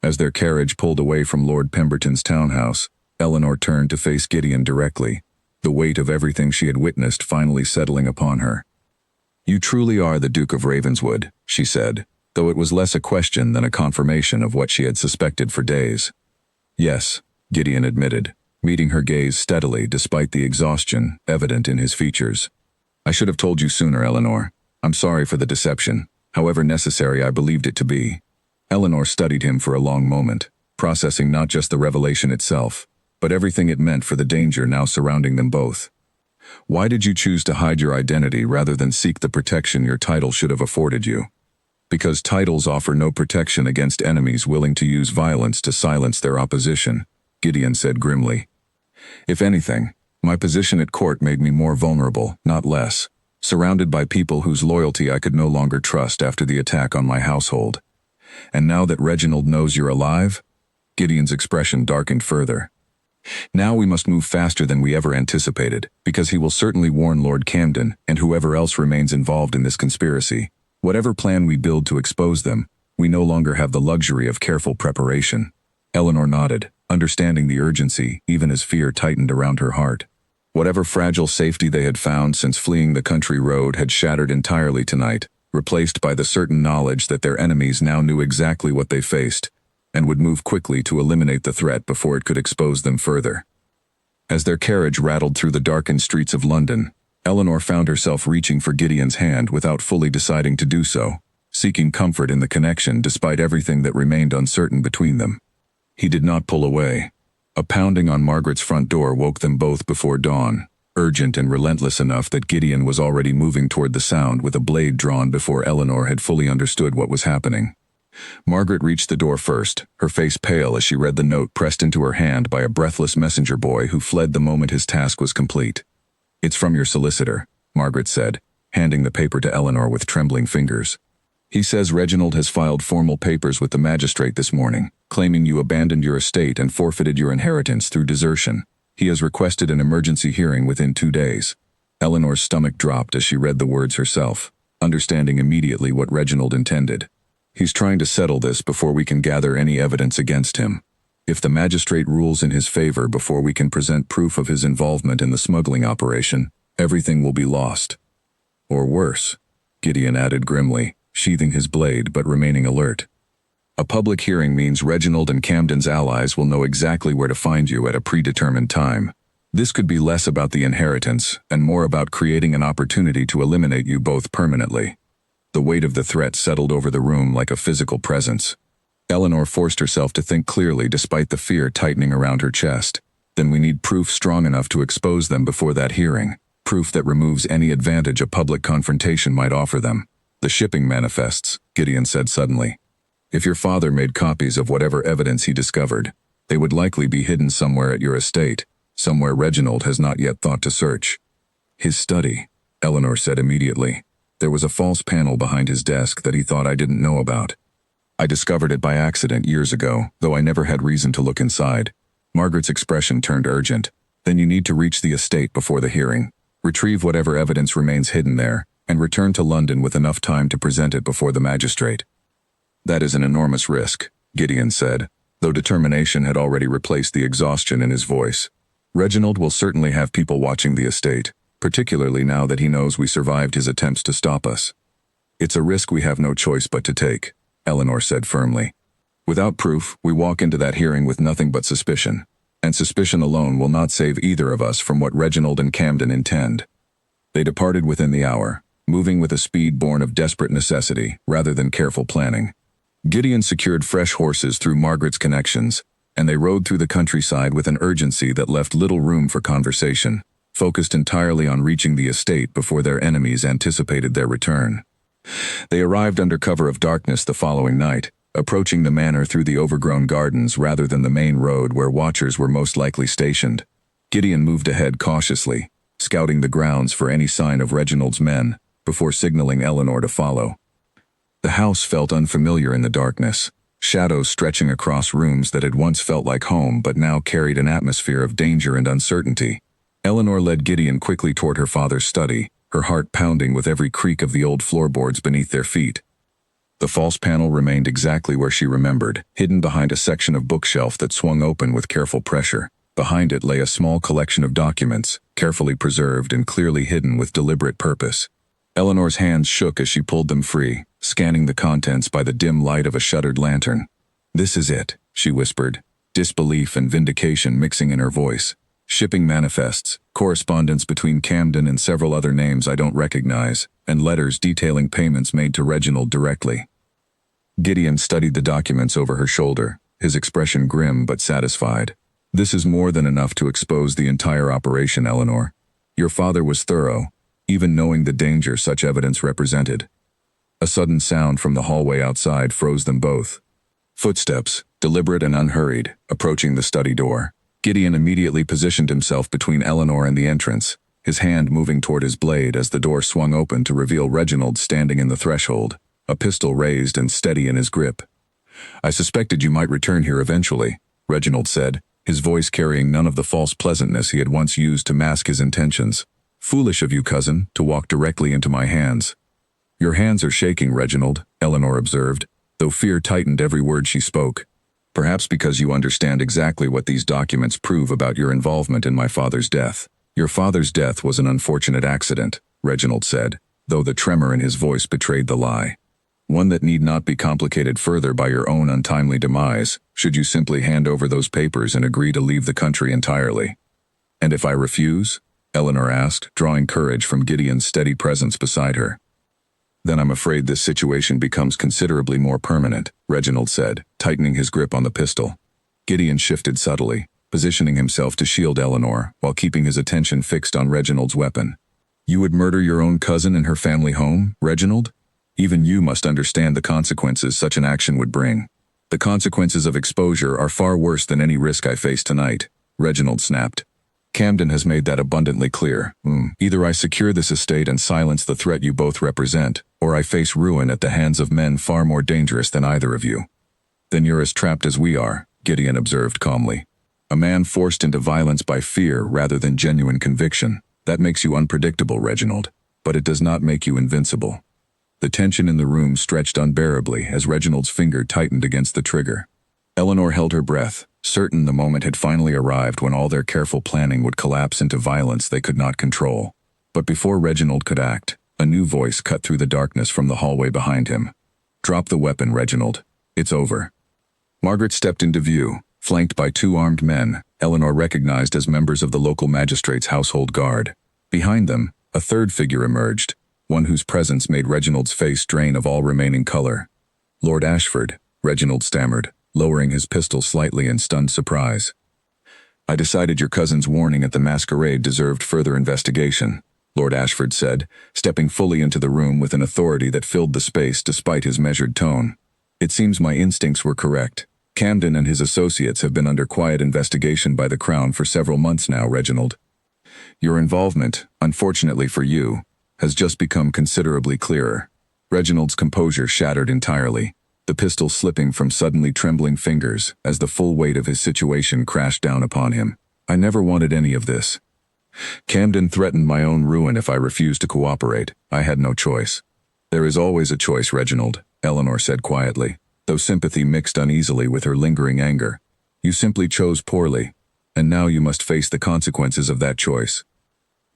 As their carriage pulled away from Lord Pemberton's townhouse, Eleanor turned to face Gideon directly, the weight of everything she had witnessed finally settling upon her. "You truly are the Duke of Ravenswood," she said, though it was less a question than a confirmation of what she had suspected for days. "Yes," Gideon admitted, meeting her gaze steadily despite the exhaustion evident in his features. "I should have told you sooner, Eleanor. I'm sorry for the deception, however necessary I believed it to be." Eleanor studied him for a long moment, processing not just the revelation itself, but everything it meant for the danger now surrounding them both. "Why did you choose to hide your identity rather than seek the protection your title should have afforded you?" "Because titles offer no protection against enemies willing to use violence to silence their opposition," Gideon said grimly. "If anything, my position at court made me more vulnerable, not less, surrounded by people whose loyalty I could no longer trust after the attack on my household. And now that Reginald knows you're alive?" Gideon's expression darkened further. "Now we must move faster than we ever anticipated, because he will certainly warn Lord Camden and whoever else remains involved in this conspiracy. Whatever plan we build to expose them, we no longer have the luxury of careful preparation." Eleanor nodded, understanding the urgency even as fear tightened around her heart. Whatever fragile safety they had found since fleeing the country road had shattered entirely tonight, replaced by the certain knowledge that their enemies now knew exactly what they faced, and would move quickly to eliminate the threat before it could expose them further. As their carriage rattled through the darkened streets of London, Eleanor found herself reaching for Gideon's hand without fully deciding to do so, seeking comfort in the connection despite everything that remained uncertain between them. He did not pull away. A pounding on Margaret's front door woke them both before dawn, urgent and relentless enough that Gideon was already moving toward the sound with a blade drawn before Eleanor had fully understood what was happening. Margaret reached the door first, her face pale as she read the note pressed into her hand by a breathless messenger boy who fled the moment his task was complete. "It's from your solicitor," Margaret said, handing the paper to Eleanor with trembling fingers. "He says Reginald has filed formal papers with the magistrate this morning, claiming you abandoned your estate and forfeited your inheritance through desertion. He has requested an emergency hearing within 2 days." Eleanor's stomach dropped as she read the words herself, understanding immediately what Reginald intended. "He's trying to settle this before we can gather any evidence against him. If the magistrate rules in his favor before we can present proof of his involvement in the smuggling operation, everything will be lost. Or worse," Gideon added grimly, sheathing his blade but remaining alert. "A public hearing means Reginald and Camden's allies will know exactly where to find you at a predetermined time. This could be less about the inheritance and more about creating an opportunity to eliminate you both permanently." The weight of the threat settled over the room like a physical presence. Eleanor forced herself to think clearly despite the fear tightening around her chest. "Then we need proof strong enough to expose them before that hearing, proof that removes any advantage a public confrontation might offer them." "The shipping manifests," Gideon said suddenly. "If your father made copies of whatever evidence he discovered, they would likely be hidden somewhere at your estate, somewhere Reginald has not yet thought to search. His study, Eleanor said immediately. There was a false panel behind his desk that he thought I didn't know about. I discovered it by accident years ago, though I never had reason to look inside. Margaret's expression turned urgent. Then you need to reach the estate before the hearing, retrieve whatever evidence remains hidden there, and return to London with enough time to present it before the magistrate. That is an enormous risk, Gideon said, though determination had already replaced the exhaustion in his voice. Reginald will certainly have people watching the estate, particularly now that he knows we survived his attempts to stop us. It's a risk we have no choice but to take, Eleanor said firmly. Without proof, we walk into that hearing with nothing but suspicion, and suspicion alone will not save either of us from what Reginald and Camden intend. They departed within the hour, moving with a speed born of desperate necessity rather than careful planning. Gideon secured fresh horses through Margaret's connections, and they rode through the countryside with an urgency that left little room for conversation, focused entirely on reaching the estate before their enemies anticipated their return. They arrived under cover of darkness the following night, approaching the manor through the overgrown gardens rather than the main road where watchers were most likely stationed. Gideon moved ahead cautiously, scouting the grounds for any sign of Reginald's men, before signaling Eleanor to follow. The house felt unfamiliar in the darkness, shadows stretching across rooms that had once felt like home but now carried an atmosphere of danger and uncertainty. Eleanor led Gideon quickly toward her father's study, her heart pounding with every creak of the old floorboards beneath their feet. The false panel remained exactly where she remembered, hidden behind a section of bookshelf that swung open with careful pressure. Behind it lay a small collection of documents, carefully preserved and clearly hidden with deliberate purpose. Eleanor's hands shook as she pulled them free, scanning the contents by the dim light of a shuttered lantern. "This is it," she whispered, disbelief and vindication mixing in her voice. "Shipping manifests, correspondence between Camden and several other names I don't recognize, and letters detailing payments made to Reginald directly." Gideon studied the documents over her shoulder, his expression grim but satisfied. "This is more than enough to expose the entire operation, Eleanor. Your father was thorough, even knowing the danger such evidence represented." A sudden sound from the hallway outside froze them both. Footsteps, deliberate and unhurried, approaching the study door. Gideon immediately positioned himself between Eleanor and the entrance, his hand moving toward his blade as the door swung open to reveal Reginald standing in the threshold, a pistol raised and steady in his grip. "I suspected you might return here eventually," Reginald said, his voice carrying none of the false pleasantness he had once used to mask his intentions. "Foolish of you, cousin, to walk directly into my hands." "Your hands are shaking, Reginald," Eleanor observed, though fear tightened every word she spoke. "Perhaps because you understand exactly what these documents prove about your involvement in my father's death." "Your father's death was an unfortunate accident," Reginald said, though the tremor in his voice betrayed the lie. "One that need not be complicated further by your own untimely demise, should you simply hand over those papers and agree to leave the country entirely." "And if I refuse?" Eleanor asked, drawing courage from Gideon's steady presence beside her. "Then I'm afraid this situation becomes considerably more permanent," Reginald said, tightening his grip on the pistol. Gideon shifted subtly, positioning himself to shield Eleanor while keeping his attention fixed on Reginald's weapon. "You would murder your own cousin in her family home, Reginald? Even you must understand the consequences such an action would bring." "The consequences of exposure are far worse than any risk I face tonight," Reginald snapped. "Camden has made that abundantly clear. Either I secure this estate and silence the threat you both represent, or I face ruin at the hands of men far more dangerous than either of you." "Then you're as trapped as we are," Gideon observed calmly. "A man forced into violence by fear rather than genuine conviction. That makes you unpredictable, Reginald, but it does not make you invincible." The tension in the room stretched unbearably as Reginald's finger tightened against the trigger. Eleanor held her breath, certain the moment had finally arrived when all their careful planning would collapse into violence they could not control. But before Reginald could act, a new voice cut through the darkness from the hallway behind him. "Drop the weapon, Reginald. It's over." Margaret stepped into view, flanked by two armed men, Eleanor recognized as members of the local magistrate's household guard. Behind them, a third figure emerged, one whose presence made Reginald's face drain of all remaining color. "Lord Ashford," Reginald stammered, lowering his pistol slightly in stunned surprise. "I decided your cousin's warning at the masquerade deserved further investigation," Lord Ashford said, stepping fully into the room with an authority that filled the space despite his measured tone. "It seems my instincts were correct. Camden and his associates have been under quiet investigation by the Crown for several months now, Reginald. Your involvement, unfortunately for you, has just become considerably clearer. Reginald's composure shattered entirely, the pistol slipping from suddenly trembling fingers as the full weight of his situation crashed down upon him. I never wanted any of this. Camden threatened my own ruin if I refused to cooperate. I had no choice. There is always a choice, Reginald, Eleanor said quietly, though sympathy mixed uneasily with her lingering anger. You simply chose poorly, and now you must face the consequences of that choice.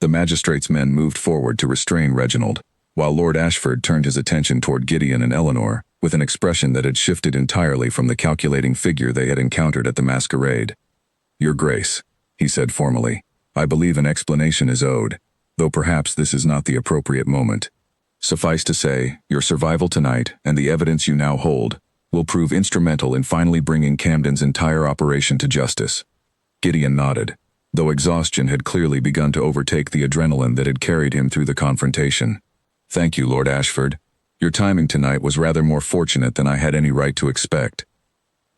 The magistrate's men moved forward to restrain Reginald, while Lord Ashford turned his attention toward Gideon and Eleanor, with an expression that had shifted entirely from the calculating figure they had encountered at the masquerade. Your Grace, he said formally, I believe an explanation is owed, though perhaps this is not the appropriate moment. Suffice to say, your survival tonight, and the evidence you now hold, will prove instrumental in finally bringing Camden's entire operation to justice. Gideon nodded, though exhaustion had clearly begun to overtake the adrenaline that had carried him through the confrontation. Thank you, Lord Ashford. Your timing tonight was rather more fortunate than I had any right to expect.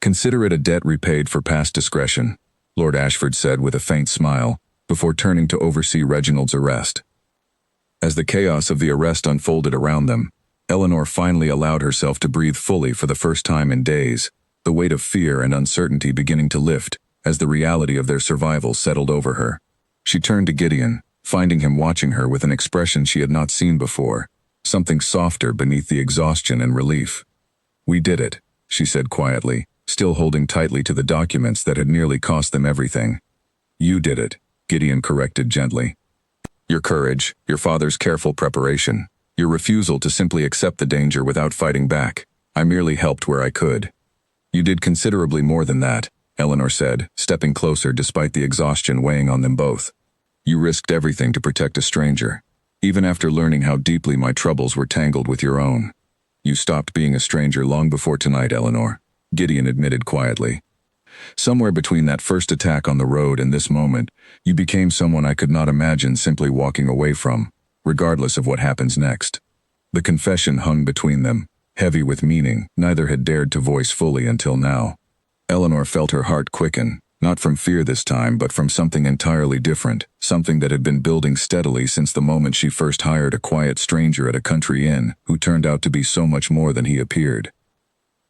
Consider it a debt repaid for past discretion, Lord Ashford said with a faint smile, before turning to oversee Reginald's arrest. As the chaos of the arrest unfolded around them, Eleanor finally allowed herself to breathe fully for the first time in days, the weight of fear and uncertainty beginning to lift as the reality of their survival settled over her. She turned to Gideon, finding him watching her with an expression she had not seen before, something softer beneath the exhaustion and relief. We did it, she said quietly, still holding tightly to the documents that had nearly cost them everything. You did it, Gideon corrected gently. Your courage, your father's careful preparation, your refusal to simply accept the danger without fighting back. I merely helped where I could. You did considerably more than that, Eleanor said, stepping closer despite the exhaustion weighing on them both. You risked everything to protect a stranger, even after learning how deeply my troubles were tangled with your own. You stopped being a stranger long before tonight, Eleanor, Gideon admitted quietly. Somewhere between that first attack on the road and this moment, you became someone I could not imagine simply walking away from, regardless of what happens next. The confession hung between them, heavy with meaning neither had dared to voice fully until now. Eleanor felt her heart quicken, not from fear this time but from something entirely different, something that had been building steadily since the moment she first hired a quiet stranger at a country inn who turned out to be so much more than he appeared.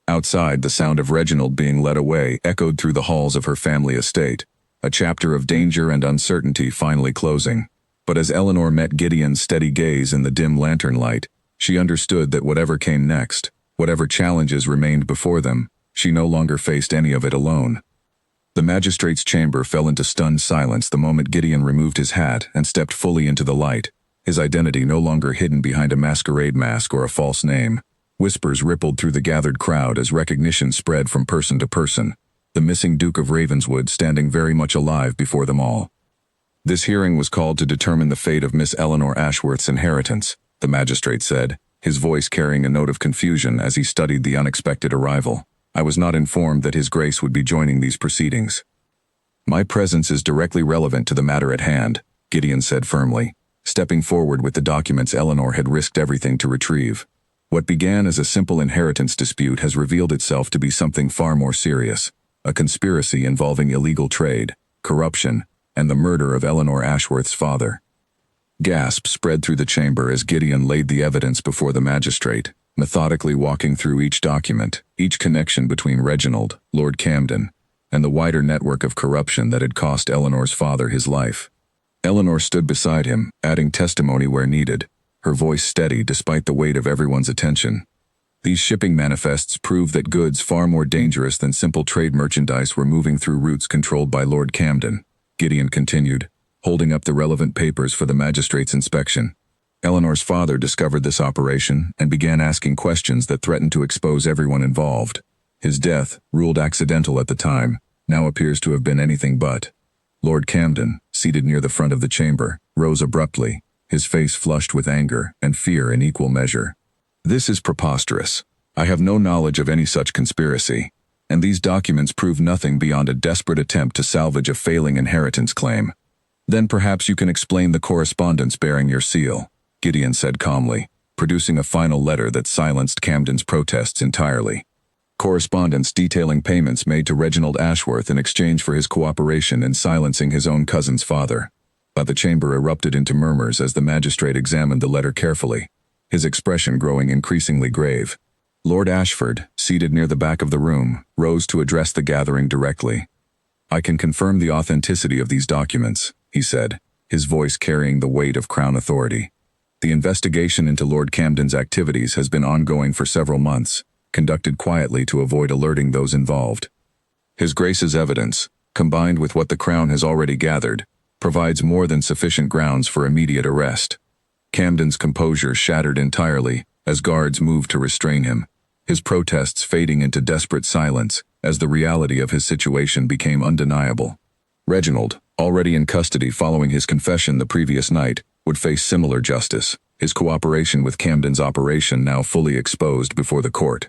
Outside, the sound of Reginald being led away echoed through the halls of her family estate, a chapter of danger and uncertainty finally closing. But as Eleanor met Gideon's steady gaze in the dim lantern light, she understood that whatever came next, whatever challenges remained before them, she no longer faced any of it alone. The magistrate's chamber fell into stunned silence the moment Gideon removed his hat and stepped fully into the light, his identity no longer hidden behind a masquerade mask or a false name. Whispers rippled through the gathered crowd as recognition spread from person to person, the missing Duke of Ravenswood standing very much alive before them all. This hearing was called to determine the fate of Miss Eleanor Ashworth's inheritance, the magistrate said, his voice carrying a note of confusion as he studied the unexpected arrival. I was not informed that His Grace would be joining these proceedings. My presence is directly relevant to the matter at hand, Gideon said firmly, stepping forward with the documents Eleanor had risked everything to retrieve. What began as a simple inheritance dispute has revealed itself to be something far more serious, a conspiracy involving illegal trade, corruption, and the murder of Eleanor Ashworth's father. Gasps spread through the chamber as Gideon laid the evidence before the magistrate, methodically walking through each document, each connection between Reginald, Lord Camden, and the wider network of corruption that had cost Eleanor's father his life. Eleanor stood beside him, adding testimony where needed, her voice steady despite the weight of everyone's attention. These shipping manifests prove that goods far more dangerous than simple trade merchandise were moving through routes controlled by Lord Camden, Gideon continued, holding up the relevant papers for the magistrate's inspection. Eleanor's father discovered this operation and began asking questions that threatened to expose everyone involved. His death, ruled accidental at the time, now appears to have been anything but. Lord Camden, seated near the front of the chamber, rose abruptly, his face flushed with anger and fear in equal measure. This is preposterous. I have no knowledge of any such conspiracy, and these documents prove nothing beyond a desperate attempt to salvage a failing inheritance claim. Then perhaps you can explain the correspondence bearing your seal, Gideon said calmly, producing a final letter that silenced Camden's protests entirely. correspondence detailing payments made to Reginald Ashworth in exchange for his cooperation in silencing his own cousin's father. But the chamber erupted into murmurs as the magistrate examined the letter carefully, his expression growing increasingly grave. Lord Ashford, seated near the back of the room, rose to address the gathering directly. "I can confirm the authenticity of these documents," he said, his voice carrying the weight of Crown authority. "The investigation into Lord Camden's activities has been ongoing for several months, conducted quietly to avoid alerting those involved. His Grace's evidence, combined with what the Crown has already gathered, provides more than sufficient grounds for immediate arrest." Camden's composure shattered entirely as guards moved to restrain him, his protests fading into desperate silence as the reality of his situation became undeniable. Reginald, already in custody following his confession the previous night, would face similar justice, his cooperation with Camden's operation now fully exposed before the court.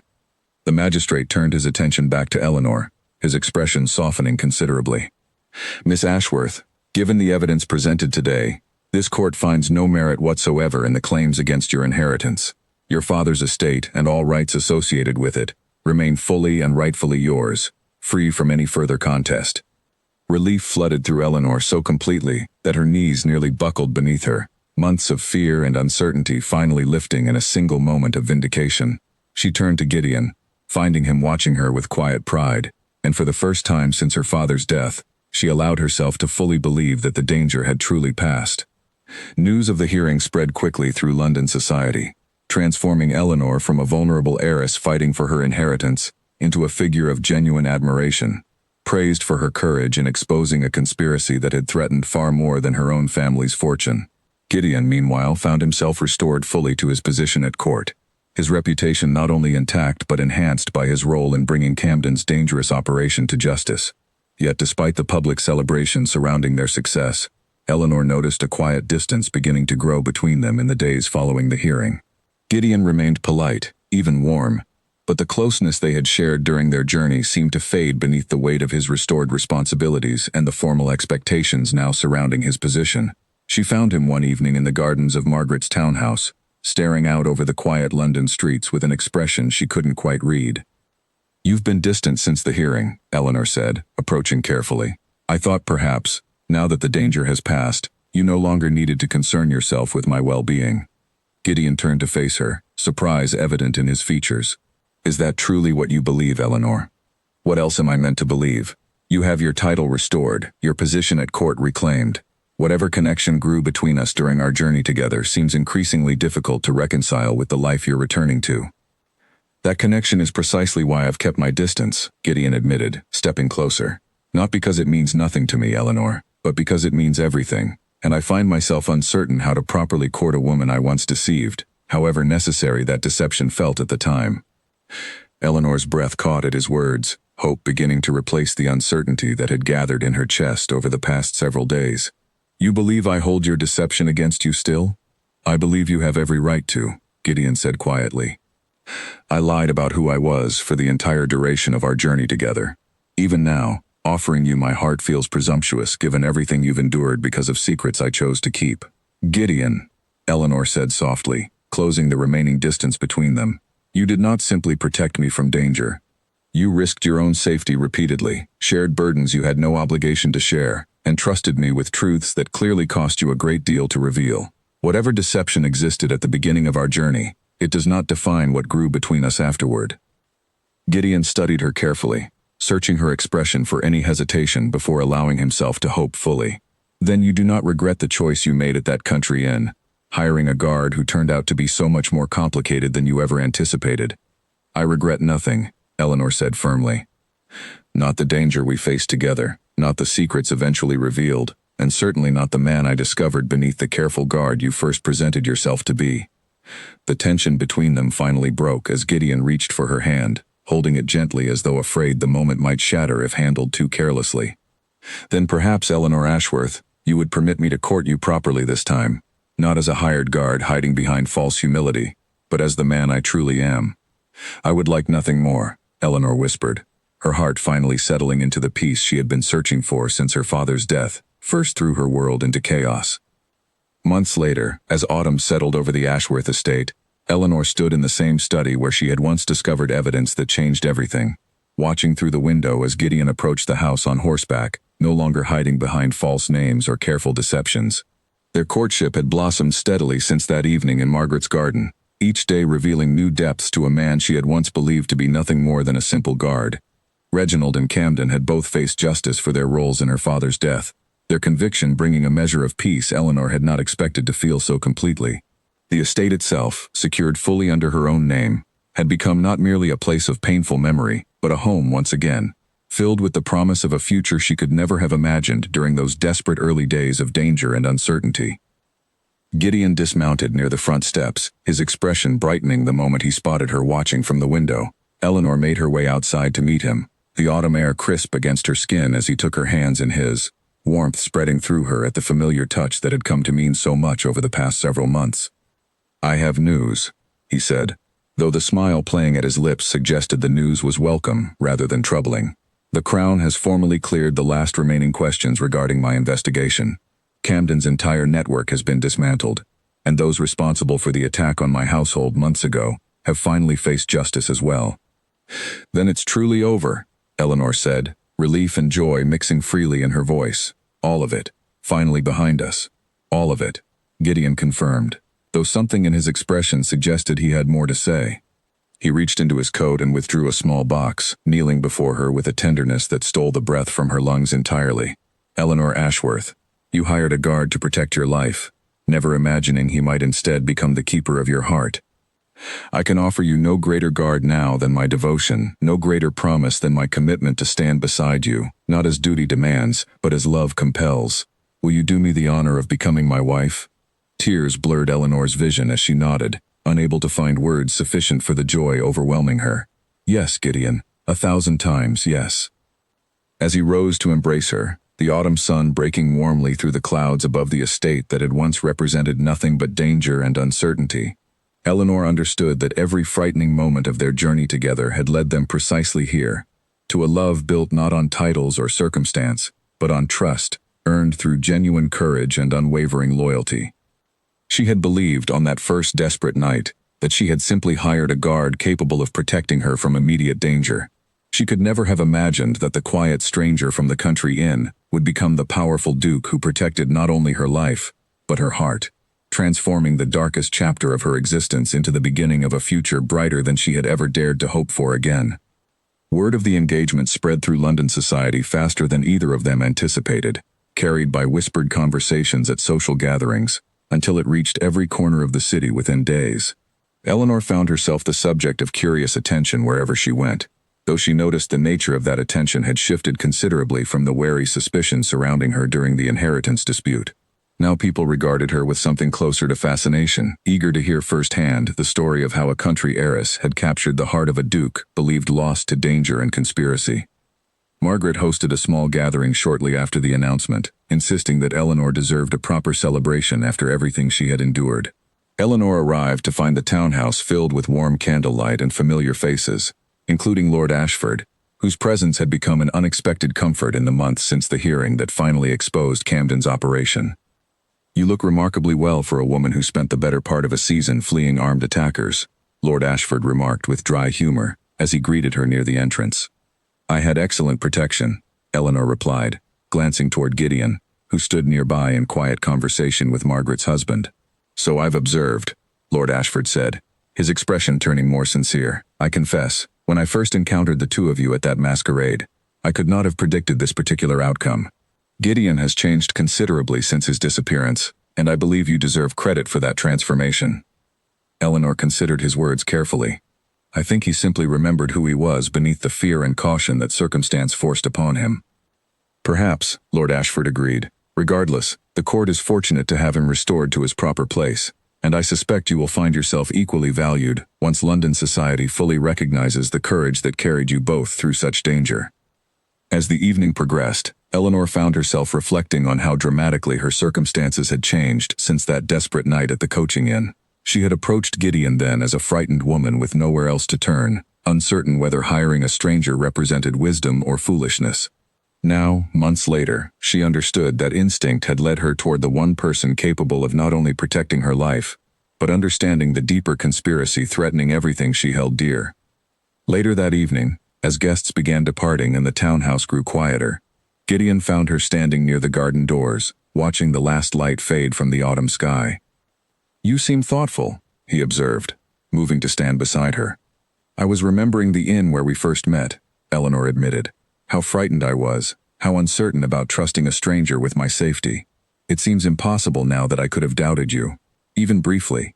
The magistrate turned his attention back to Eleanor, his expression softening considerably. "Miss Ashworth, given the evidence presented today, this court finds no merit whatsoever in the claims against your inheritance. Your father's estate and all rights associated with it remain fully and rightfully yours, free from any further contest." Relief flooded through Eleanor so completely that her knees nearly buckled beneath her, months of fear and uncertainty finally lifting in a single moment of vindication. She turned to Gideon, finding him watching her with quiet pride, and for the first time since her father's death, she allowed herself to fully believe that the danger had truly passed. News of the hearing spread quickly through London society, transforming Eleanor from a vulnerable heiress fighting for her inheritance into a figure of genuine admiration, praised for her courage in exposing a conspiracy that had threatened far more than her own family's fortune. Gideon, meanwhile, found himself restored fully to his position at court, his reputation not only intact but enhanced by his role in bringing Camden's dangerous operation to justice. Yet despite the public celebration surrounding their success, Eleanor noticed a quiet distance beginning to grow between them in the days following the hearing. Gideon remained polite, even warm, but the closeness they had shared during their journey seemed to fade beneath the weight of his restored responsibilities and the formal expectations now surrounding his position. She found him one evening in the gardens of Margaret's townhouse, staring out over the quiet London streets with an expression she couldn't quite read. "You've been distant since the hearing," Eleanor said, approaching carefully. "I thought perhaps, now that the danger has passed, you no longer needed to concern yourself with my well-being." Gideon turned to face her, surprise evident in his features. "Is that truly what you believe, Eleanor?" "What else am I meant to believe? You have your title restored, your position at court reclaimed. Whatever connection grew between us during our journey together seems increasingly difficult to reconcile with the life you're returning to." "That connection is precisely why I've kept my distance," Gideon admitted, stepping closer. "Not because it means nothing to me, Eleanor, but because it means everything, and I find myself uncertain how to properly court a woman I once deceived, however necessary that deception felt at the time." Eleanor's breath caught at his words, hope beginning to replace the uncertainty that had gathered in her chest over the past several days. "You believe I hold your deception against you still?" "I believe you have every right to," Gideon said quietly. "I lied about who I was for the entire duration of our journey together. Even now, offering you my heart feels presumptuous given everything you've endured because of secrets I chose to keep." "Gideon," Eleanor said softly, closing the remaining distance between them, "you did not simply protect me from danger. You risked your own safety repeatedly, shared burdens you had no obligation to share, and trusted me with truths that clearly cost you a great deal to reveal. Whatever deception existed at the beginning of our journey, it does not define what grew between us afterward." Gideon studied her carefully, searching her expression for any hesitation before allowing himself to hope fully. "Then you do not regret the choice you made at that country inn, hiring a guard who turned out to be so much more complicated than you ever anticipated?" "I regret nothing," Eleanor said firmly. "Not the danger we faced together, not the secrets eventually revealed, and certainly not the man I discovered beneath the careful guard you first presented yourself to be." The tension between them finally broke as Gideon reached for her hand, holding it gently as though afraid the moment might shatter if handled too carelessly. "Then perhaps, Eleanor Ashworth, you would permit me to court you properly this time, not as a hired guard hiding behind false humility, but as the man I truly am." "I would like nothing more," Eleanor whispered, her heart finally settling into the peace she had been searching for since her father's death first threw her world into chaos. Months later, as autumn settled over the Ashworth estate, Eleanor stood in the same study where she had once discovered evidence that changed everything, watching through the window as Gideon approached the house on horseback, no longer hiding behind false names or careful deceptions. Their courtship had blossomed steadily since that evening in Margaret's garden, each day revealing new depths to a man she had once believed to be nothing more than a simple guard. Reginald and Camden had both faced justice for their roles in her father's death, their conviction bringing a measure of peace Eleanor had not expected to feel so completely. The estate itself, secured fully under her own name, had become not merely a place of painful memory, but a home once again, filled with the promise of a future she could never have imagined during those desperate early days of danger and uncertainty. Gideon dismounted near the front steps, his expression brightening the moment he spotted her watching from the window. Eleanor made her way outside to meet him, the autumn air crisp against her skin as he took her hands in his, warmth spreading through her at the familiar touch that had come to mean so much over the past several months. "I have news," he said, though the smile playing at his lips suggested the news was welcome rather than troubling. "The Crown has formally cleared the last remaining questions regarding my investigation. Camden's entire network has been dismantled, and those responsible for the attack on my household months ago have finally faced justice as well." "Then it's truly over," Eleanor said, relief and joy mixing freely in her voice. "All of it, finally behind us." "All of it," Gideon confirmed, though something in his expression suggested he had more to say. He reached into his coat and withdrew a small box, kneeling before her with a tenderness that stole the breath from her lungs entirely. "Eleanor Ashworth, you hired a guard to protect your life, never imagining he might instead become the keeper of your heart. I can offer you no greater guard now than my devotion, no greater promise than my commitment to stand beside you, not as duty demands, but as love compels. Will you do me the honor of becoming my wife?" Tears blurred Eleanor's vision as she nodded, unable to find words sufficient for the joy overwhelming her. "Yes, Gideon, 1,000 times yes." As he rose to embrace her, the autumn sun breaking warmly through the clouds above the estate that had once represented nothing but danger and uncertainty, Eleanor understood that every frightening moment of their journey together had led them precisely here, to a love built not on titles or circumstance, but on trust, earned through genuine courage and unwavering loyalty. She had believed on that first desperate night that she had simply hired a guard capable of protecting her from immediate danger. She could never have imagined that the quiet stranger from the country inn would become the powerful duke who protected not only her life, but her heart, transforming the darkest chapter of her existence into the beginning of a future brighter than she had ever dared to hope for again. Word of the engagement spread through London society faster than either of them anticipated, carried by whispered conversations at social gatherings, until it reached every corner of the city within days. Eleanor found herself the subject of curious attention wherever she went, though she noticed the nature of that attention had shifted considerably from the wary suspicion surrounding her during the inheritance dispute. Now people regarded her with something closer to fascination, eager to hear firsthand the story of how a country heiress had captured the heart of a duke believed lost to danger and conspiracy. Margaret hosted a small gathering shortly after the announcement, insisting that Eleanor deserved a proper celebration after everything she had endured. Eleanor arrived to find the townhouse filled with warm candlelight and familiar faces, including Lord Ashford, whose presence had become an unexpected comfort in the months since the hearing that finally exposed Camden's operation. "You look remarkably well for a woman who spent the better part of a season fleeing armed attackers," Lord Ashford remarked with dry humor as he greeted her near the entrance. "I had excellent protection," Eleanor replied, glancing toward Gideon, who stood nearby in quiet conversation with Margaret's husband. "So I've observed," Lord Ashford said, his expression turning more sincere. "I confess, when I first encountered the two of you at that masquerade, I could not have predicted this particular outcome. Gideon has changed considerably since his disappearance, and I believe you deserve credit for that transformation." Eleanor considered his words carefully. "I think he simply remembered who he was beneath the fear and caution that circumstance forced upon him." "Perhaps," Lord Ashford agreed. "Regardless, the court is fortunate to have him restored to his proper place, and I suspect you will find yourself equally valued once London society fully recognizes the courage that carried you both through such danger." As the evening progressed, Eleanor found herself reflecting on how dramatically her circumstances had changed since that desperate night at the coaching inn. She had approached Gideon then as a frightened woman with nowhere else to turn, uncertain whether hiring a stranger represented wisdom or foolishness. Now, months later, she understood that instinct had led her toward the one person capable of not only protecting her life, but understanding the deeper conspiracy threatening everything she held dear. Later that evening, as guests began departing and the townhouse grew quieter, Gideon found her standing near the garden doors, watching the last light fade from the autumn sky. "You seem thoughtful," he observed, moving to stand beside her. "I was remembering the inn where we first met," Eleanor admitted. "How frightened I was, how uncertain about trusting a stranger with my safety. It seems impossible now that I could have doubted you, even briefly."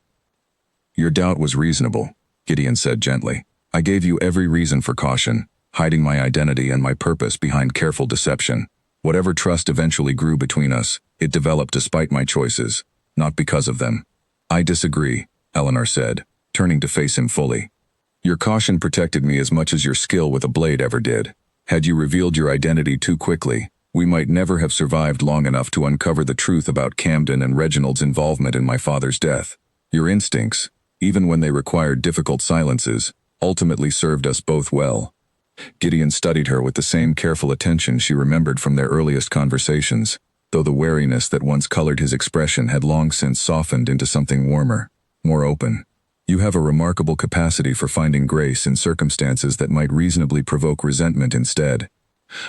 "Your doubt was reasonable," Gideon said gently. "I gave you every reason for caution, hiding my identity and my purpose behind careful deception. Whatever trust eventually grew between us, it developed despite my choices, not because of them." "I disagree," Eleanor said, turning to face him fully. "Your caution protected me as much as your skill with a blade ever did. Had you revealed your identity too quickly, we might never have survived long enough to uncover the truth about Camden and Reginald's involvement in my father's death. Your instincts, even when they required difficult silences, ultimately served us both well." Gideon studied her with the same careful attention she remembered from their earliest conversations, though the wariness that once colored his expression had long since softened into something warmer, more open. "You have a remarkable capacity for finding grace in circumstances that might reasonably provoke resentment instead.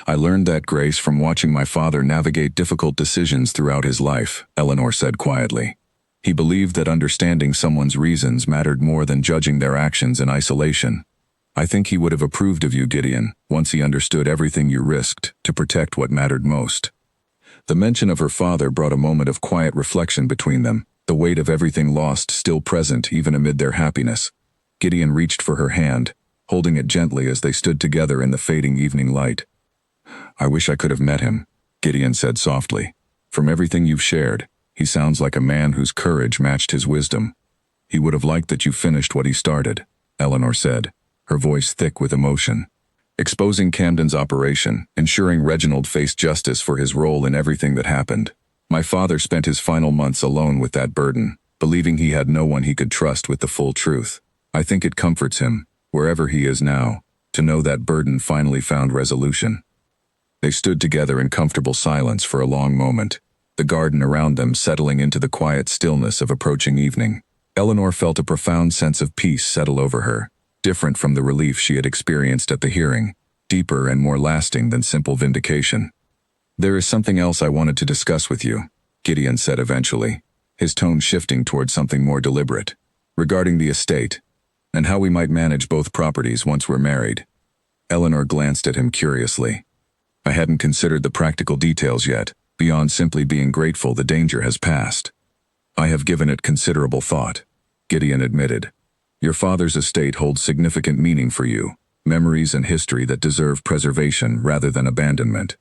I learned that grace from watching my father navigate difficult decisions throughout his life," Eleanor said quietly. "He believed that understanding someone's reasons mattered more than judging their actions in isolation. I think he would have approved of you, Gideon, once he understood everything you risked to protect what mattered most." The mention of her father brought a moment of quiet reflection between them, the weight of everything lost still present even amid their happiness. Gideon reached for her hand, holding it gently as they stood together in the fading evening light. "I wish I could have met him," Gideon said softly. "From everything you've shared, he sounds like a man whose courage matched his wisdom." "He would have liked that you finished what he started," Eleanor said, her voice thick with emotion. "Exposing Camden's operation, ensuring Reginald faced justice for his role in everything that happened. My father spent his final months alone with that burden, believing he had no one he could trust with the full truth. I think it comforts him, wherever he is now, to know that burden finally found resolution." They stood together in comfortable silence for a long moment, the garden around them settling into the quiet stillness of approaching evening. Eleanor felt a profound sense of peace settle over her, different from the relief she had experienced at the hearing, deeper and more lasting than simple vindication. "There is something else I wanted to discuss with you," Gideon said eventually, his tone shifting toward something more deliberate. "Regarding the estate, and how we might manage both properties once we're married." Eleanor glanced at him curiously. "I hadn't considered the practical details yet, beyond simply being grateful the danger has passed." "I have given it considerable thought," Gideon admitted. "Your father's estate holds significant meaning for you, memories and history that deserve preservation rather than abandonment.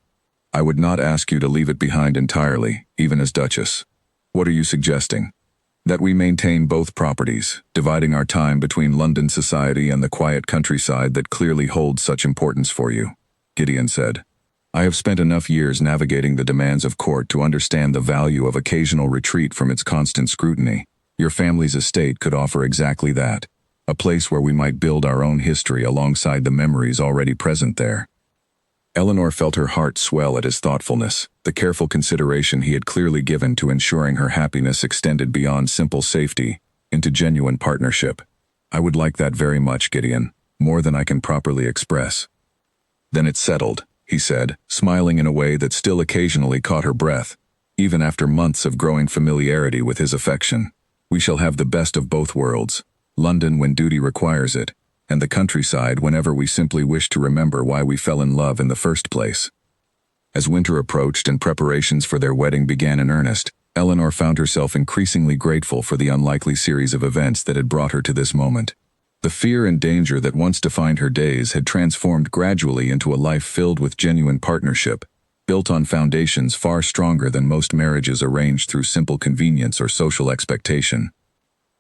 I would not ask you to leave it behind entirely, even as Duchess. What are you suggesting?" "That we maintain both properties, dividing our time between London society and the quiet countryside that clearly holds such importance for you," Gideon said. "I have spent enough years navigating the demands of court to understand the value of occasional retreat from its constant scrutiny. Your family's estate could offer exactly that, a place where we might build our own history alongside the memories already present there." Eleanor felt her heart swell at his thoughtfulness, the careful consideration he had clearly given to ensuring her happiness extended beyond simple safety into genuine partnership. "I would like that very much, Gideon, more than I can properly express." "Then it's settled," he said, smiling in a way that still occasionally caught her breath, even after months of growing familiarity with his affection. "We shall have the best of both worlds, London when duty requires it, and the countryside whenever we simply wish to remember why we fell in love in the first place." As winter approached and preparations for their wedding began in earnest, Eleanor found herself increasingly grateful for the unlikely series of events that had brought her to this moment. The fear and danger that once defined her days had transformed gradually into a life filled with genuine partnership, built on foundations far stronger than most marriages arranged through simple convenience or social expectation.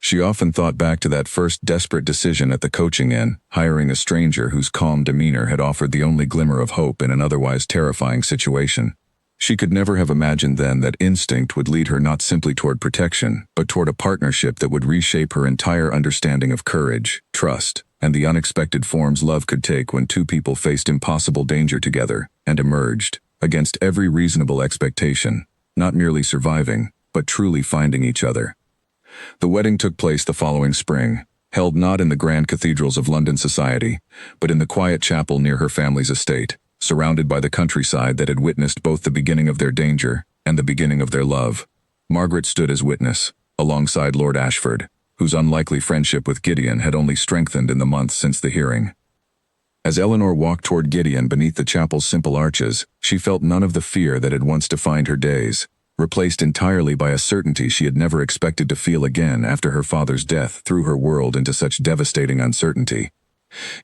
She often thought back to that first desperate decision at the coaching inn, hiring a stranger whose calm demeanor had offered the only glimmer of hope in an otherwise terrifying situation. She could never have imagined then that instinct would lead her not simply toward protection, but toward a partnership that would reshape her entire understanding of courage, trust, and the unexpected forms love could take when two people faced impossible danger together and emerged, against every reasonable expectation, not merely surviving, but truly finding each other. The wedding took place the following spring, held not in the grand cathedrals of London society, but in the quiet chapel near her family's estate, surrounded by the countryside that had witnessed both the beginning of their danger and the beginning of their love. Margaret stood as witness, alongside Lord Ashford, whose unlikely friendship with Gideon had only strengthened in the months since the hearing. As Eleanor walked toward Gideon beneath the chapel's simple arches, she felt none of the fear that had once defined her days, replaced entirely by a certainty she had never expected to feel again after her father's death threw her world into such devastating uncertainty.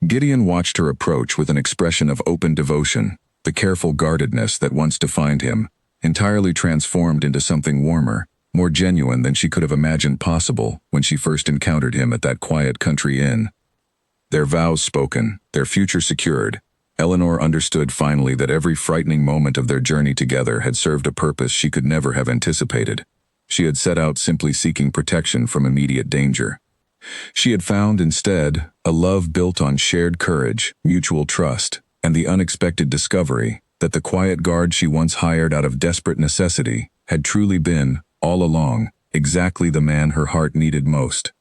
Gideon watched her approach with an expression of open devotion, the careful guardedness that once defined him, entirely transformed into something warmer, more genuine than she could have imagined possible when she first encountered him at that quiet country inn. Their vows spoken, their future secured, Eleanor understood finally that every frightening moment of their journey together had served a purpose she could never have anticipated. She had set out simply seeking protection from immediate danger. She had found, instead, a love built on shared courage, mutual trust, and the unexpected discovery that the quiet guard she once hired out of desperate necessity had truly been, all along, exactly the man her heart needed most.